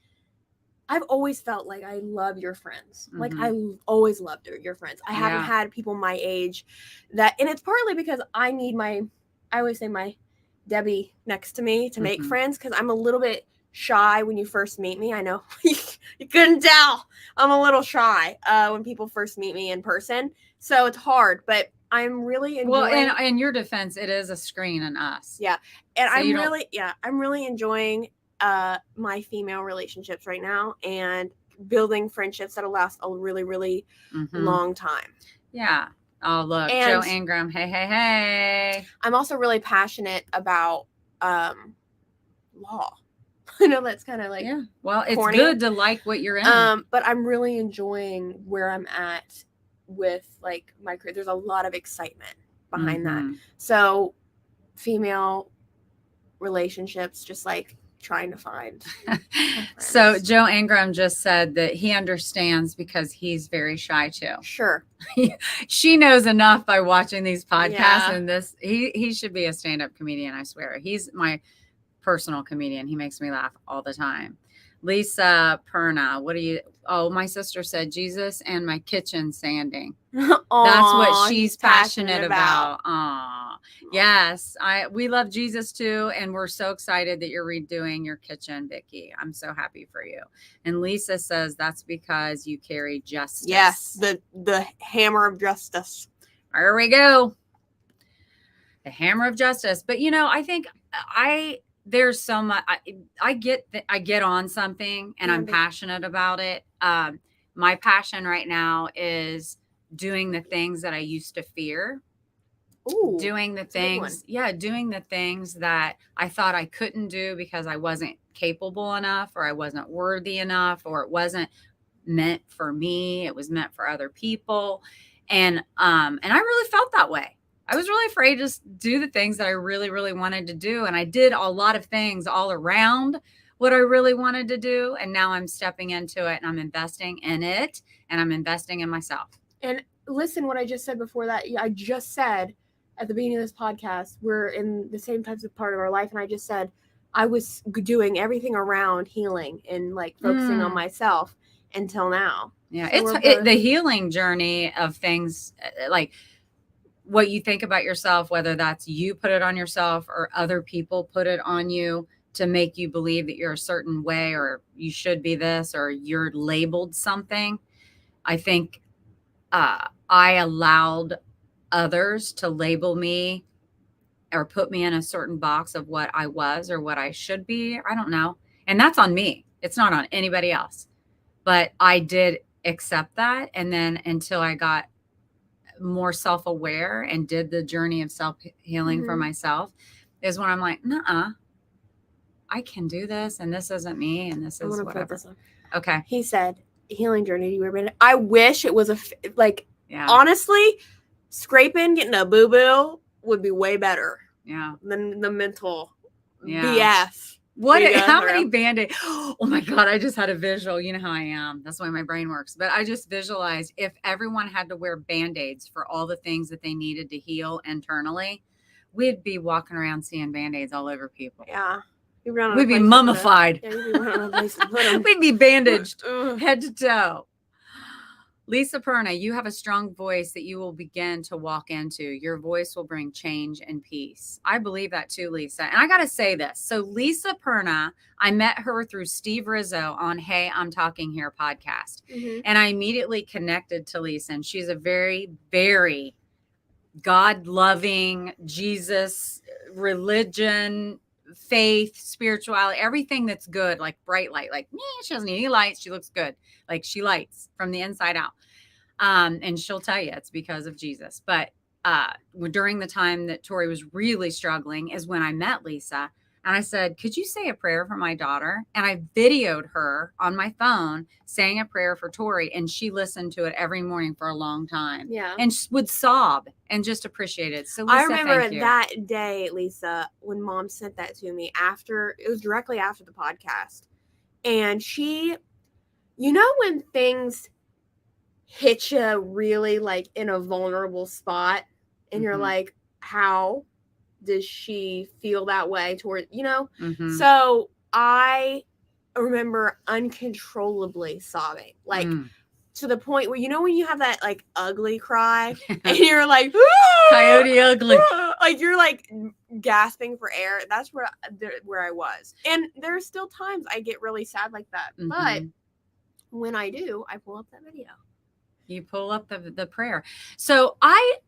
I've always felt like I love your friends. Like I always loved your friends. I haven't had people my age that, and it's partly because I always say my Debbie next to me to make friends, because I'm a little bit shy when you first meet me. I know you couldn't tell. I'm a little shy when people first meet me in person. So it's hard, but I'm really enjoying. Well, in your defense, it is a screen on us. Yeah. And so I'm really enjoying my female relationships right now and building friendships that'll last a really, really long time. Yeah. Oh, look, Joe Ingram. Hey. I'm also really passionate about law. I know that's kind of like, yeah. Well, it's corny. Good to like what you're in. But I'm really enjoying where I'm at with like my career. There's a lot of excitement behind that. So female relationships, just like trying to find. So Joe Ingram just said that he understands because he's very shy too. Sure. She knows enough by watching these podcasts, and he should be a stand-up comedian, I swear. He's my personal comedian. He makes me laugh all the time. Lisa Perna, my sister said Jesus and my kitchen sanding. That's what she's passionate about. Aww. Yes, we love Jesus too, and we're so excited that you're redoing your kitchen, Vicki. I'm so happy for you. And Lisa says that's because you carry justice. Yes, the hammer of justice. There we go. The hammer of justice. But I think there's so much I get on something and I'm passionate about it. My passion right now is doing the things that I used to fear. Ooh, doing the things that I thought I couldn't do because I wasn't capable enough, or I wasn't worthy enough, or it wasn't meant for me. It was meant for other people. And I really felt that way. I was really afraid to just do the things that I really, really wanted to do. And I did a lot of things all around what I really wanted to do. And now I'm stepping into it and I'm investing in it and I'm investing in myself. And listen, what I just said before that, I just said at the beginning of this podcast, we're in the same types of part of our life. And I just said, I was doing everything around healing and like focusing on myself until now. Yeah. So it's the healing journey of things like what you think about yourself, whether that's you put it on yourself or other people put it on you to make you believe that you're a certain way, or you should be this, or you're labeled something. I think I allowed others to label me or put me in a certain box of what I was or what I should be. I don't know. And that's on me. It's not on anybody else. But I did accept that. And then until I got more self-aware and did the journey of self-healing for myself is when I'm like, nuh-uh, I can do this. And this isn't me. And this is whatever. Okay. He said, healing journey. I wish it was honestly, getting a boo-boo would be way better. Yeah. Than the mental BS. How many Band-Aids? Oh my God, I just had a visual. You know how I am. That's the way my brain works. But I just visualized if everyone had to wear Band-Aids for all the things that they needed to heal internally, we'd be walking around seeing Band-Aids all over people. Yeah. We'd be mummified. We'd be bandaged head to toe. Lisa Perna, you have a strong voice that you will begin to walk into. Your voice will bring change and peace. I believe that too, Lisa. And I got to say this. So Lisa Perna, I met her through Steve Rizzo on Hey, I'm Talking Here podcast. And I immediately connected to Lisa. And she's a very, very God-loving, Jesus, religion, faith, spirituality, everything that's good, like bright light, like she doesn't need any lights. She looks good. Like she lights from the inside out. And she'll tell you it's because of Jesus. But during the time that Tori was really struggling is when I met Lisa. And I said, could you say a prayer for my daughter? And I videoed her on my phone saying a prayer for Tori. And she listened to it every morning for a long time. Yeah. And would sob and just appreciate it. So Lisa, I remember thank you. that day, Lisa, when Mom sent that to me it was directly after the podcast. And she, when things hit you really like in a vulnerable spot and you're like, how does she feel that way toward, So I remember uncontrollably sobbing, like to the point where, when you have that like ugly cry and you're like, Coyote ugly, like you're like gasping for air. That's where I was. And there are still times I get really sad like that. But when I do, I pull up that video. You pull up the prayer. So I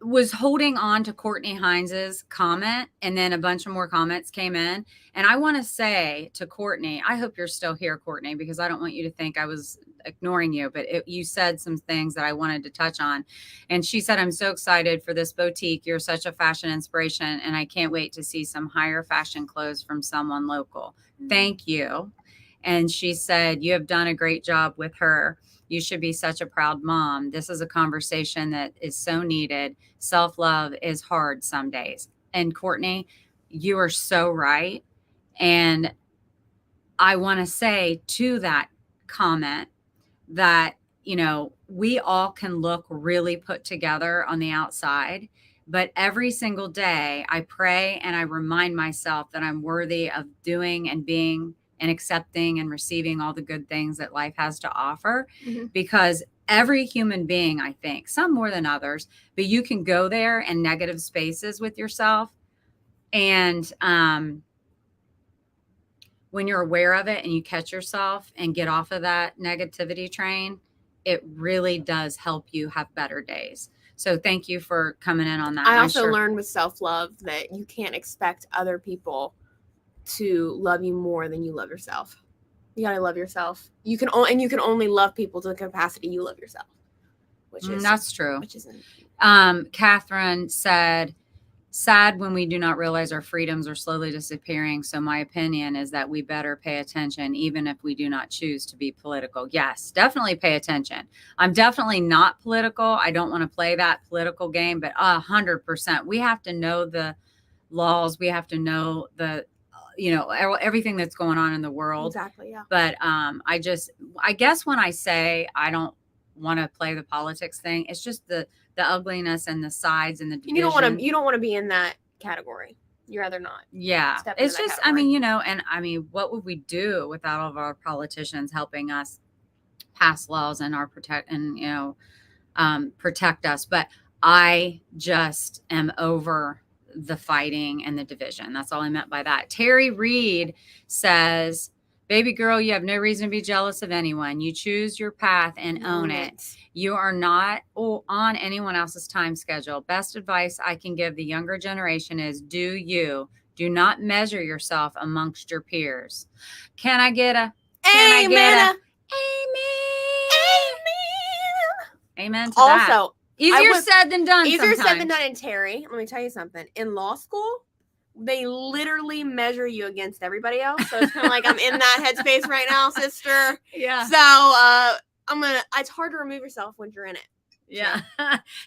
was holding on to Courtney Hines's comment, and then a bunch of more comments came in. And I want to say to Courtney, I hope you're still here, Courtney, because I don't want you to think I was ignoring you, but you said some things that I wanted to touch on. And she said, I'm so excited for this boutique. You're such a fashion inspiration, and I can't wait to see some higher fashion clothes from someone local. Thank you. And she said, you have done a great job with her. You should be such a proud mom. This is a conversation that is so needed. Self-love is hard some days. And Courtney, you are so right. And I want to say to that comment that, we all can look really put together on the outside, but every single day I pray and I remind myself that I'm worthy of doing and being and accepting and receiving all the good things that life has to offer, because every human being, I think, some more than others, but you can go there in negative spaces with yourself. And when you're aware of it and you catch yourself and get off of that negativity train, it really does help you have better days. So thank you for coming in on that. I also learned with self-love that you can't expect other people to love you more than you love yourself. You gotta love yourself. You can only love people to the capacity you love yourself. That's true. Which isn't. Catherine said, sad when we do not realize our freedoms are slowly disappearing. So my opinion is that we better pay attention, even if we do not choose to be political. Yes, definitely pay attention. I'm definitely not political. I don't want to play that political game, but 100%. We have to know the laws. We have to know everything that's going on in the world. Exactly. Yeah. But I guess when I say I don't want to play the politics thing, it's just the ugliness and the sides and the division. You don't want to be in that category. You'd rather not. Yeah. It's just, category. What would we do without all of our politicians helping us pass laws and protect us? But I just am over the fighting and the division. That's all I meant by that. Terry Reed says, baby girl, you have no reason to be jealous of anyone. You choose your path and own it. You are not on anyone else's time schedule. Best advice I can give the younger generation is do you. Do not measure yourself amongst your peers. Can I get a amen? Amen to that. Also, easier said than done. Easier said than done. And Terry, let me tell you something. In law school, they literally measure you against everybody else. So it's kind of like I'm in that headspace right now, sister. Yeah. So it's hard to remove yourself when you're in it. Yeah.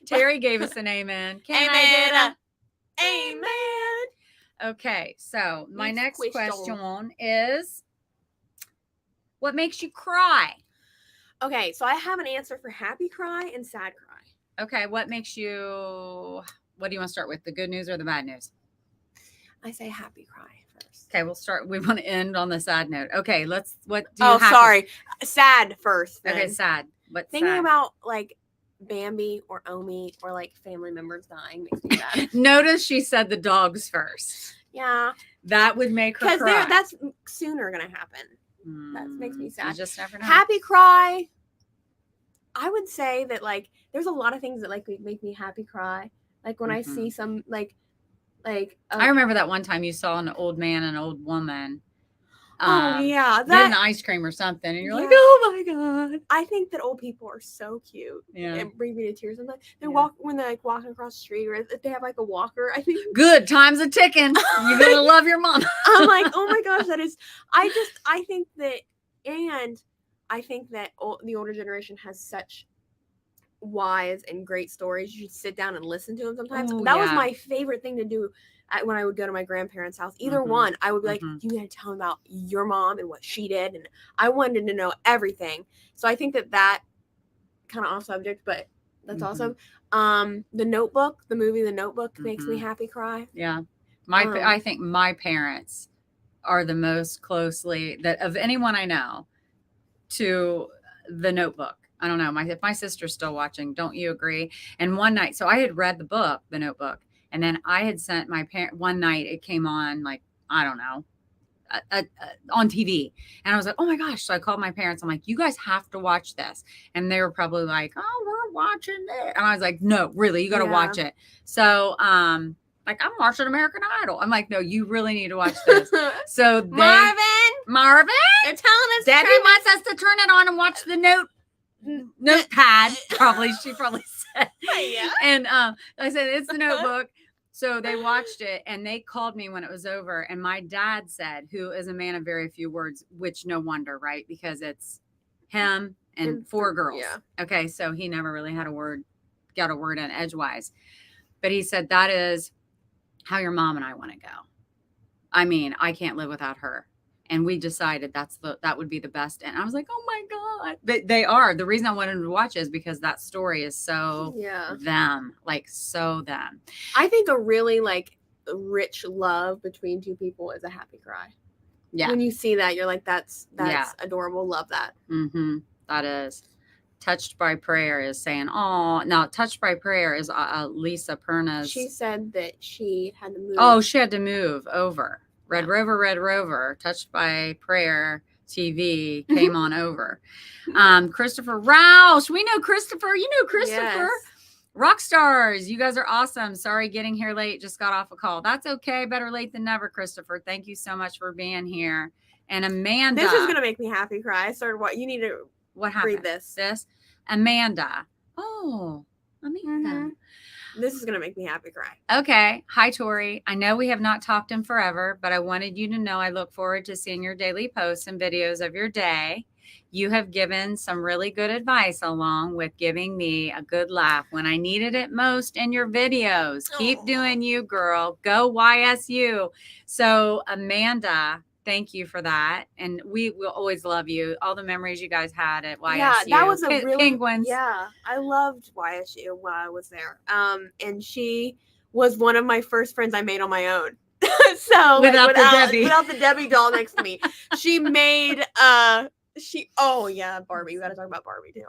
Terry gave us an amen. Can amen. I get amen? Okay. So my next question is, what makes you cry? Okay. So I have an answer for happy cry and sad cry. Okay. What do you want to start with? The good news or the bad news? I say happy cry first. Okay, we want to end on the sad note. Okay, sorry. Sad first. Then. Okay, sad. Thinking about like Bambi or Omi or like family members dying makes me sad. Notice she said the dogs first. Yeah. That would make her cry. Because that's sooner going to happen. That makes me sad. You just never know. Happy cry. I would say that like there's a lot of things that like make me happy cry. Like when I see some I remember that one time you saw an old man and an old woman. Then the ice cream or something, and you're like, Yeah. oh my God. I think that old people are so cute. Yeah. It brings me to tears. Sometimes they Yeah. walk when they're like walking across the street, or if they have like a walker. I think Good time's a ticking. You're gonna love your mom. I'm like, oh my gosh, that is. I think that, and I think that the older generation has such wise and great stories. You should sit down and listen to them sometimes. Ooh, that was yeah. my favorite thing to do when I would go to my grandparents' house. Either one, I would be like, you gotta tell them about your mom and what she did, and I wanted to know everything. So I think that kind of off subject, but that's awesome. The Notebook, the movie The Notebook, makes me happy cry. Yeah. I think my parents are the most closely that of anyone I know to The Notebook. I don't know. If my sister's still watching, don't you agree? And one night, so I had read the book, The Notebook, and then I had sent my parent one night. It came on like, I don't know, on TV, and I was like, oh my gosh. So I called my parents. I'm like, you guys have to watch this. And they were probably like, oh, we're watching it. And I was like, no, really, you got to watch it. So, like, I'm watching American Idol. I'm like, no, you really need to watch this. So Marvin, they're telling us Debbie wants us to turn it on and watch the notepad. She probably said. Yeah. And I said, it's The Notebook. So they watched it and they called me when it was over. And my dad said, who is a man of very few words, which no wonder, right? Because it's him and 4 girls. Yeah. Okay. So he never really got a word in edgewise. But he said, that is how your mom and I want to go. I mean, I can't live without her. And we decided that would be the best. And I was like, oh my God. They are. The reason I wanted to watch is because that story is so them. Like, so them. I think a really like rich love between two people is a happy cry. Yeah. When you see that, you're like, that's adorable. Love that. Mm-hmm. That is. Touched by Prayer is saying, oh, no, Touched by Prayer is Lisa Perna's. She said that she had to move. Oh, she had to move over. Red Rover, Touched by Prayer TV came on over. Christopher Roush. We know Christopher. You know Christopher. Yes. Rock stars. You guys are awesome. Sorry getting here late. Just got off a call. That's okay. Better late than never, Christopher. Thank you so much for being here. And Amanda. This is going to make me happy cry. I started you need to read this. Amanda. Oh, Amanda. Mm-hmm. This is going to make me happy cry. Okay. Hi, Tori. I know we have not talked in forever, but I wanted you to know I look forward to seeing your daily posts and videos of your day. You have given some really good advice along with giving me a good laugh when I needed it most in your videos. Keep doing you, girl. Go YSU. So, Amanda, thank you for that. And we will always love you. All the memories you guys had at YSU. Yeah, that was a really Penguins. Yeah, I loved YSU while I was there. And she was one of my first friends I made on my own. So without the Debbie doll next to me, she made Barbie. We got to talk about Barbie too.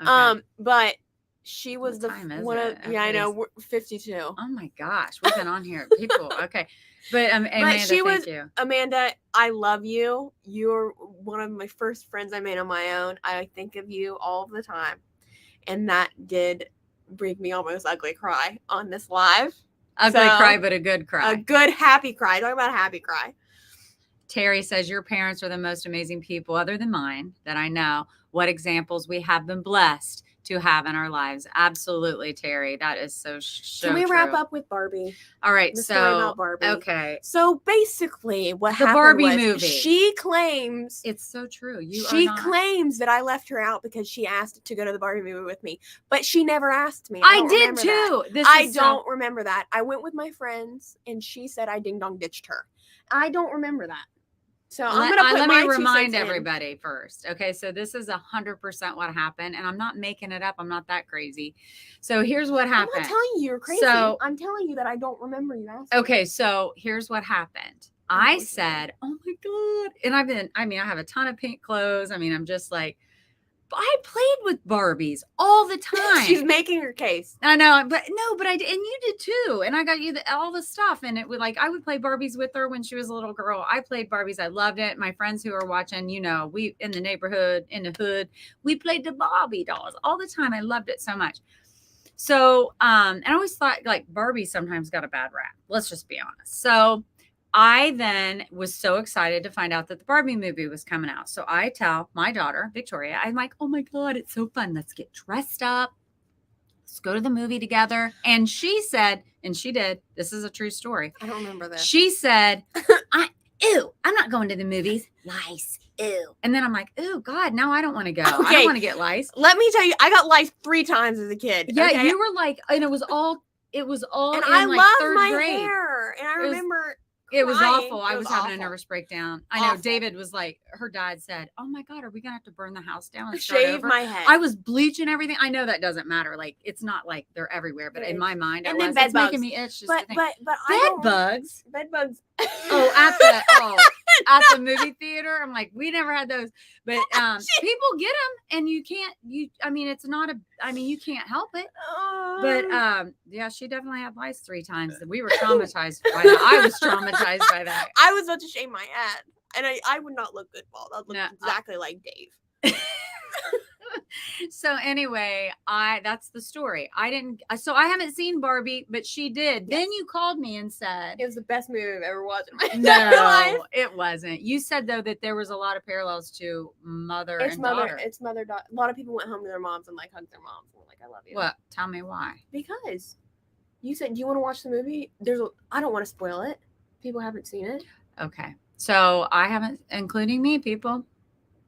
Okay. But she was I know, we're 52. Oh my gosh, we've been on here, people. Okay, but Amanda, thank you. Amanda, I love you. You're one of my first friends I made on my own. I think of you all the time, and that did bring me almost ugly cry on this live. Ugly cry, but a good cry. A good happy cry. Talk about a happy cry. Terry says, your parents are the most amazing people other than mine that I know. What examples we have been blessed to have in our lives. Absolutely, Terry. That is so Can we wrap up with Barbie? All right. The story about Barbie. Okay. So basically what happened Barbie movie. She claims. It's so true. She claims that I left her out because she asked to go to the Barbie movie with me. But she never asked me. I did too. I don't remember that. I went with my friends and she said I ding dong ditched her. I don't remember that. So let me remind everybody first. Okay, so this is 100% what happened, and I'm not making it up. I'm not that crazy. So here's what happened. I'm not telling you you're crazy. So, I'm telling you that I don't remember you asking. Okay, so here's what happened. I said, "Oh my God!" And I have a ton of pink clothes. I'm just like, I played with Barbies all the time. She's making her case. I know, but I did, and you did too. And I got you all the stuff, and it would I would play Barbies with her when she was a little girl. I played Barbies. I loved it. My friends who are watching, we in the neighborhood, in the hood, we played the Barbie dolls all the time. I loved it so much. So, and I always thought Barbie sometimes got a bad rap. Let's just be honest. So I then was so excited to find out that the Barbie movie was coming out. So I tell my daughter, Victoria, I'm like, oh my God, it's so fun. Let's get dressed up. Let's go to the movie together. And she said, and she did, this is a true story. I don't remember this. She said, ew, I'm not going to the movies. Lice. Ew. And then I'm like, oh God, now I don't want to go. I don't want to get lice. Let me tell you, I got lice 3 times as a kid. Yeah, okay? you were like, and it was all and I like love third my grade. hair. And I remember it was crying. awful. I was having a nervous breakdown. I know. David was like, her dad said, oh my God, are we going to have to burn the house down and start shave over? my head? I was bleaching everything. I know that doesn't matter. Like, it's not like they're everywhere, but in my mind, and then bed bugs. Making me itch. Just but bed bugs. Bed bugs. At the movie theater. I'm like, we never had those, but people get them, and you can't. It's not a. You can't help it. But yeah, she definitely had lice 3 times. We were traumatized by that. I was traumatized by that. I was about to shave my head, and I would not look good bald. I'd look exactly like Dave. So anyway, that's the story. So I haven't seen Barbie, but she did. Yes. Then you called me and said it was the best movie I've ever watched in my entire life. No, it wasn't. You said though that there was a lot of parallels to mother and daughter. It's mother daughter. A lot of people went home to their moms and like hugged their moms and were like, "I love you." What? Tell me why? Because you said, "Do you want to watch the movie?" I don't want to spoil it. People haven't seen it. Okay, so I haven't, including me, people.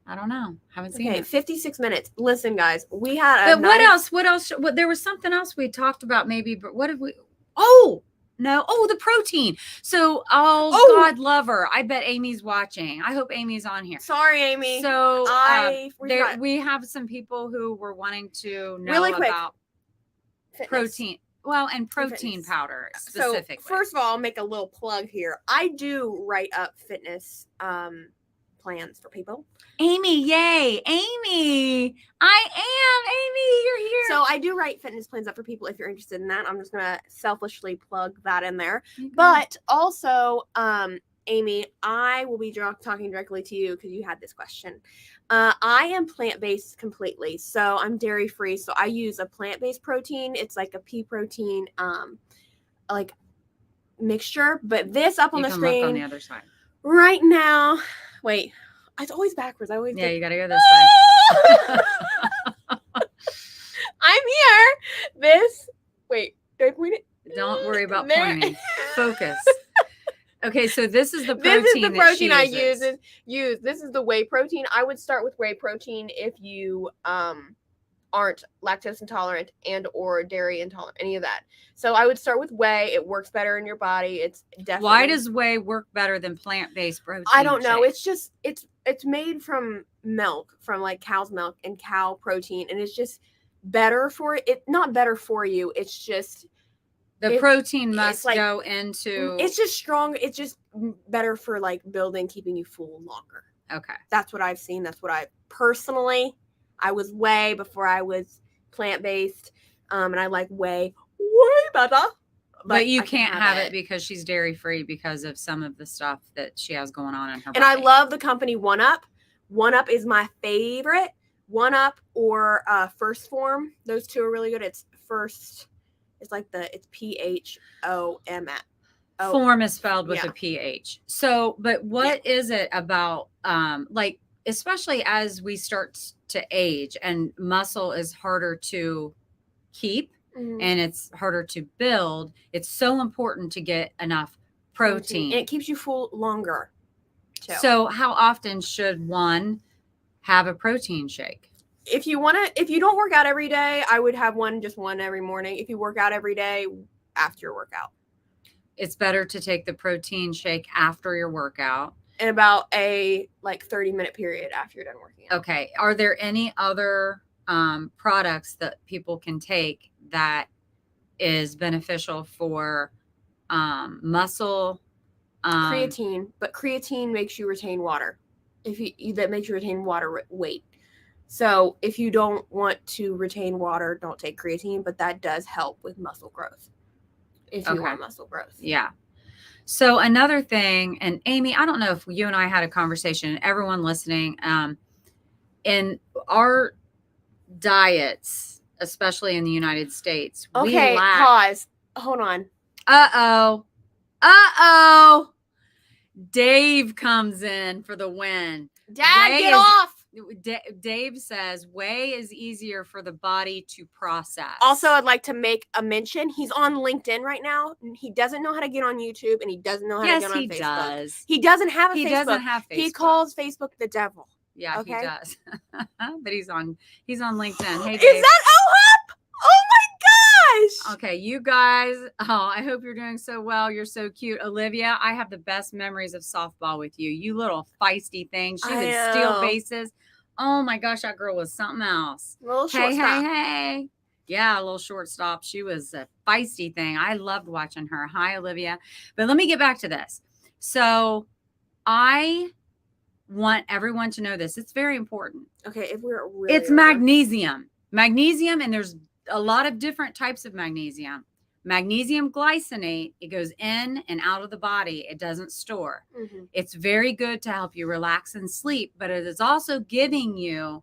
I don't know. Haven't seen it. 56 minutes. Listen, guys, we had. But what else? What else? There was something else we talked about, maybe. But what did we? Oh no! Oh, the protein. So, God love her. I bet Amy's watching. I hope Amy's on here. Sorry, Amy. So we have some people who were wanting to know really quick. about fitness. Protein. Well, and protein powder specifically. So, first of all, I'll make a little plug here. I do write up fitness plans for people. Amy, yay. Amy. I am. Amy, you're here. So I do write fitness plans up for people if you're interested in that. I'm just going to selfishly plug that in there. Okay. But also, Amy, I will be talking directly to you because you had this question. I am plant-based completely. So I'm dairy-free. So I use a plant-based protein. It's like a pea protein like mixture. But this up on the screen. Look on the other side. Right now. Wait. It's always backwards. You got to go this way. I'm here. Wait, do I point it? Don't worry about pointing. Focus. Okay, so this is the protein. This is the protein I use. This is the whey protein. I would start with whey protein if you aren't lactose intolerant and or dairy intolerant, any of that. So I would start with whey. It works better in your body. It's definitely. Why does whey work better than plant-based protein? I don't know. It's just it's made from milk, from like cow's milk and cow protein, and it's just better for it. Not better for you. It's just the protein must go into. It's just strong. It's just better for like building, keeping you full longer. Okay, that's what I've seen. That's what I personally. I was whey before I was plant-based, and I like whey way better. But you can't have it because she's dairy-free because of some of the stuff that she has going on in her body. And I love the company One Up. One Up is my favorite. One Up or First Form. Those two are really good. It's First. It's like it's PHOM. Form is spelled with a PH. So, but what is it about, like, especially as we start to age and muscle is harder to keep and it's harder to build, it's so important to get enough protein. And it keeps you full longer too. So how often should one have a protein shake? If you don't work out every day, I would have just one every morning. If you work out every day, after your workout. It's better to take the protein shake after your workout. In about a 30-minute period after you're done working out. Okay. Are there any other products that people can take that is beneficial for muscle? Creatine, but creatine makes you retain water. That makes you retain water weight. So if you don't want to retain water, don't take creatine, but that does help with muscle growth. If you want muscle growth. Yeah. So another thing, and Amy, I don't know if you and I had a conversation, everyone listening, in our diets, especially in the United States. Okay, pause. Hold on. Uh-oh. Dave comes in for the win. Dad, get off. Dave says whey is easier for the body to process. Also, I'd like to make a mention. He's on LinkedIn right now. He doesn't know how to get on YouTube, and he doesn't know how to get on Facebook. Yes, he does. He doesn't have a Facebook. He doesn't have Facebook. He calls Facebook the devil. Yeah, okay? He does. But he's on LinkedIn. Hey, Dave. Is that OHUP? Oh my gosh. Okay, you guys. Oh, I hope you're doing so well. You're so cute. Olivia, I have the best memories of softball with you. You little feisty thing. She would steal bases. Oh my gosh, that girl was something else. Little shortstop. Hey. Yeah, a little shortstop. She was a feisty thing. I loved watching her. Hi, Olivia. But let me get back to this. So I want everyone to know this. It's very important. Okay, if we're really it's magnesium. Magnesium, and there's a lot of different types of magnesium. Magnesium glycinate, it goes in and out of the body. It doesn't store. Mm-hmm. It's very good to help you relax and sleep, but it is also giving you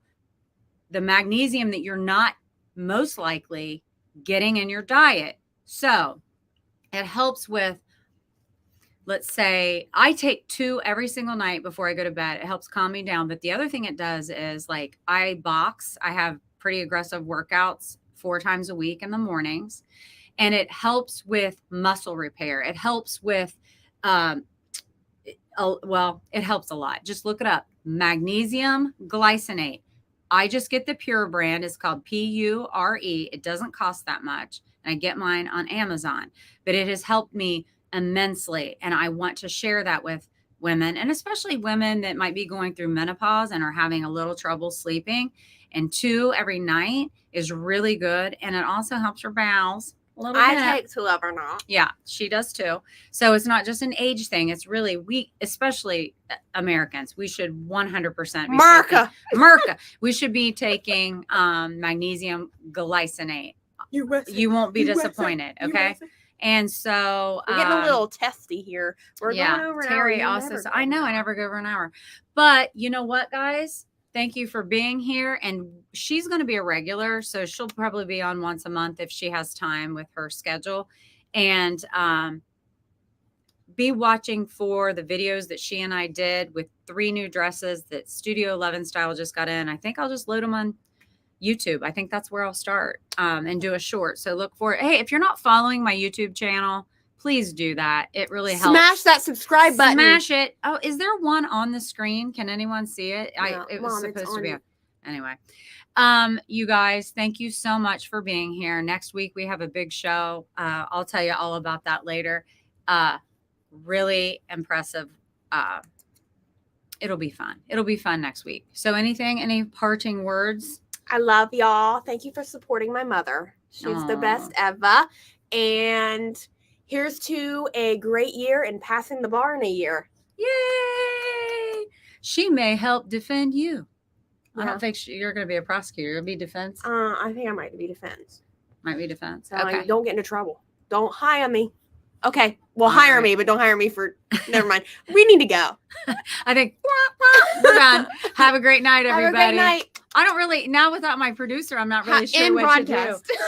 the magnesium that you're not most likely getting in your diet. So it helps with, let's say, I take 2 every single night before I go to bed. It helps calm me down. But the other thing it does is, like, I box. I have pretty aggressive workouts 4 times a week in the mornings. And it helps with muscle repair. It helps with, it helps a lot. Just look it up. Magnesium glycinate. I just get the pure brand. It's called PURE. It doesn't cost that much. And I get mine on Amazon. But it has helped me immensely. And I want to share that with women, and especially women that might be going through menopause and are having a little trouble sleeping. And 2 every night is really good. And it also helps your bowels. I take 2 every night. Yeah, she does too. So it's not just an age thing. It's really, we, especially Americans, we should 100% be America. We should be taking magnesium glycinate. You won't be disappointed. Okay. And so we're getting a little testy here. We're going over an Terry hour. Also, I know I never go over an hour, but you know what, guys? Thank you for being here. And she's going to be a regular, so she'll probably be on once a month if she has time with her schedule. And be watching for the videos that she and I did with 3 new dresses that Studio 11 Style just got in. I think I'll just load them on YouTube. I think that's where I'll start and do a short. So look for it. Hey, if you're not following my YouTube channel, please do that. It really helps. Smash that subscribe button. Smash it. Oh, is there one on the screen? Can anyone see it? No, it was supposed to be. Anyway, you guys, thank you so much for being here. Next week, we have a big show. I'll tell you all about that later. Really impressive. It'll be fun. It'll be fun next week. So any parting words? I love y'all. Thank you for supporting my mother. She's the best ever. And here's to a great year and passing the bar in a year. Yay! She may help defend you. Yeah. I don't think you're going to be a prosecutor. You'll be defense. I think I might be defense. Might be defense. So okay. Don't get into trouble. Don't hire me. Okay. Well, hire me, but don't hire me for. Never mind. We need to go. I think we're done. Have a great night, everybody. Have a great night. I don't really, now without my producer, I'm not really sure what broadcast. To do.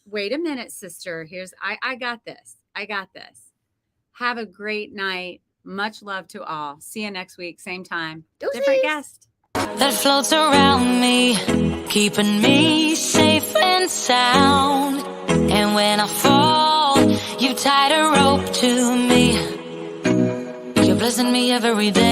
Wait a minute, sister. I got this. Have a great night. Much love to all. See you next week. Same time. Deuces. Different guest. That floats around me, keeping me safe and sound. And when I fall, you tied a rope to me. You're blessing me every day.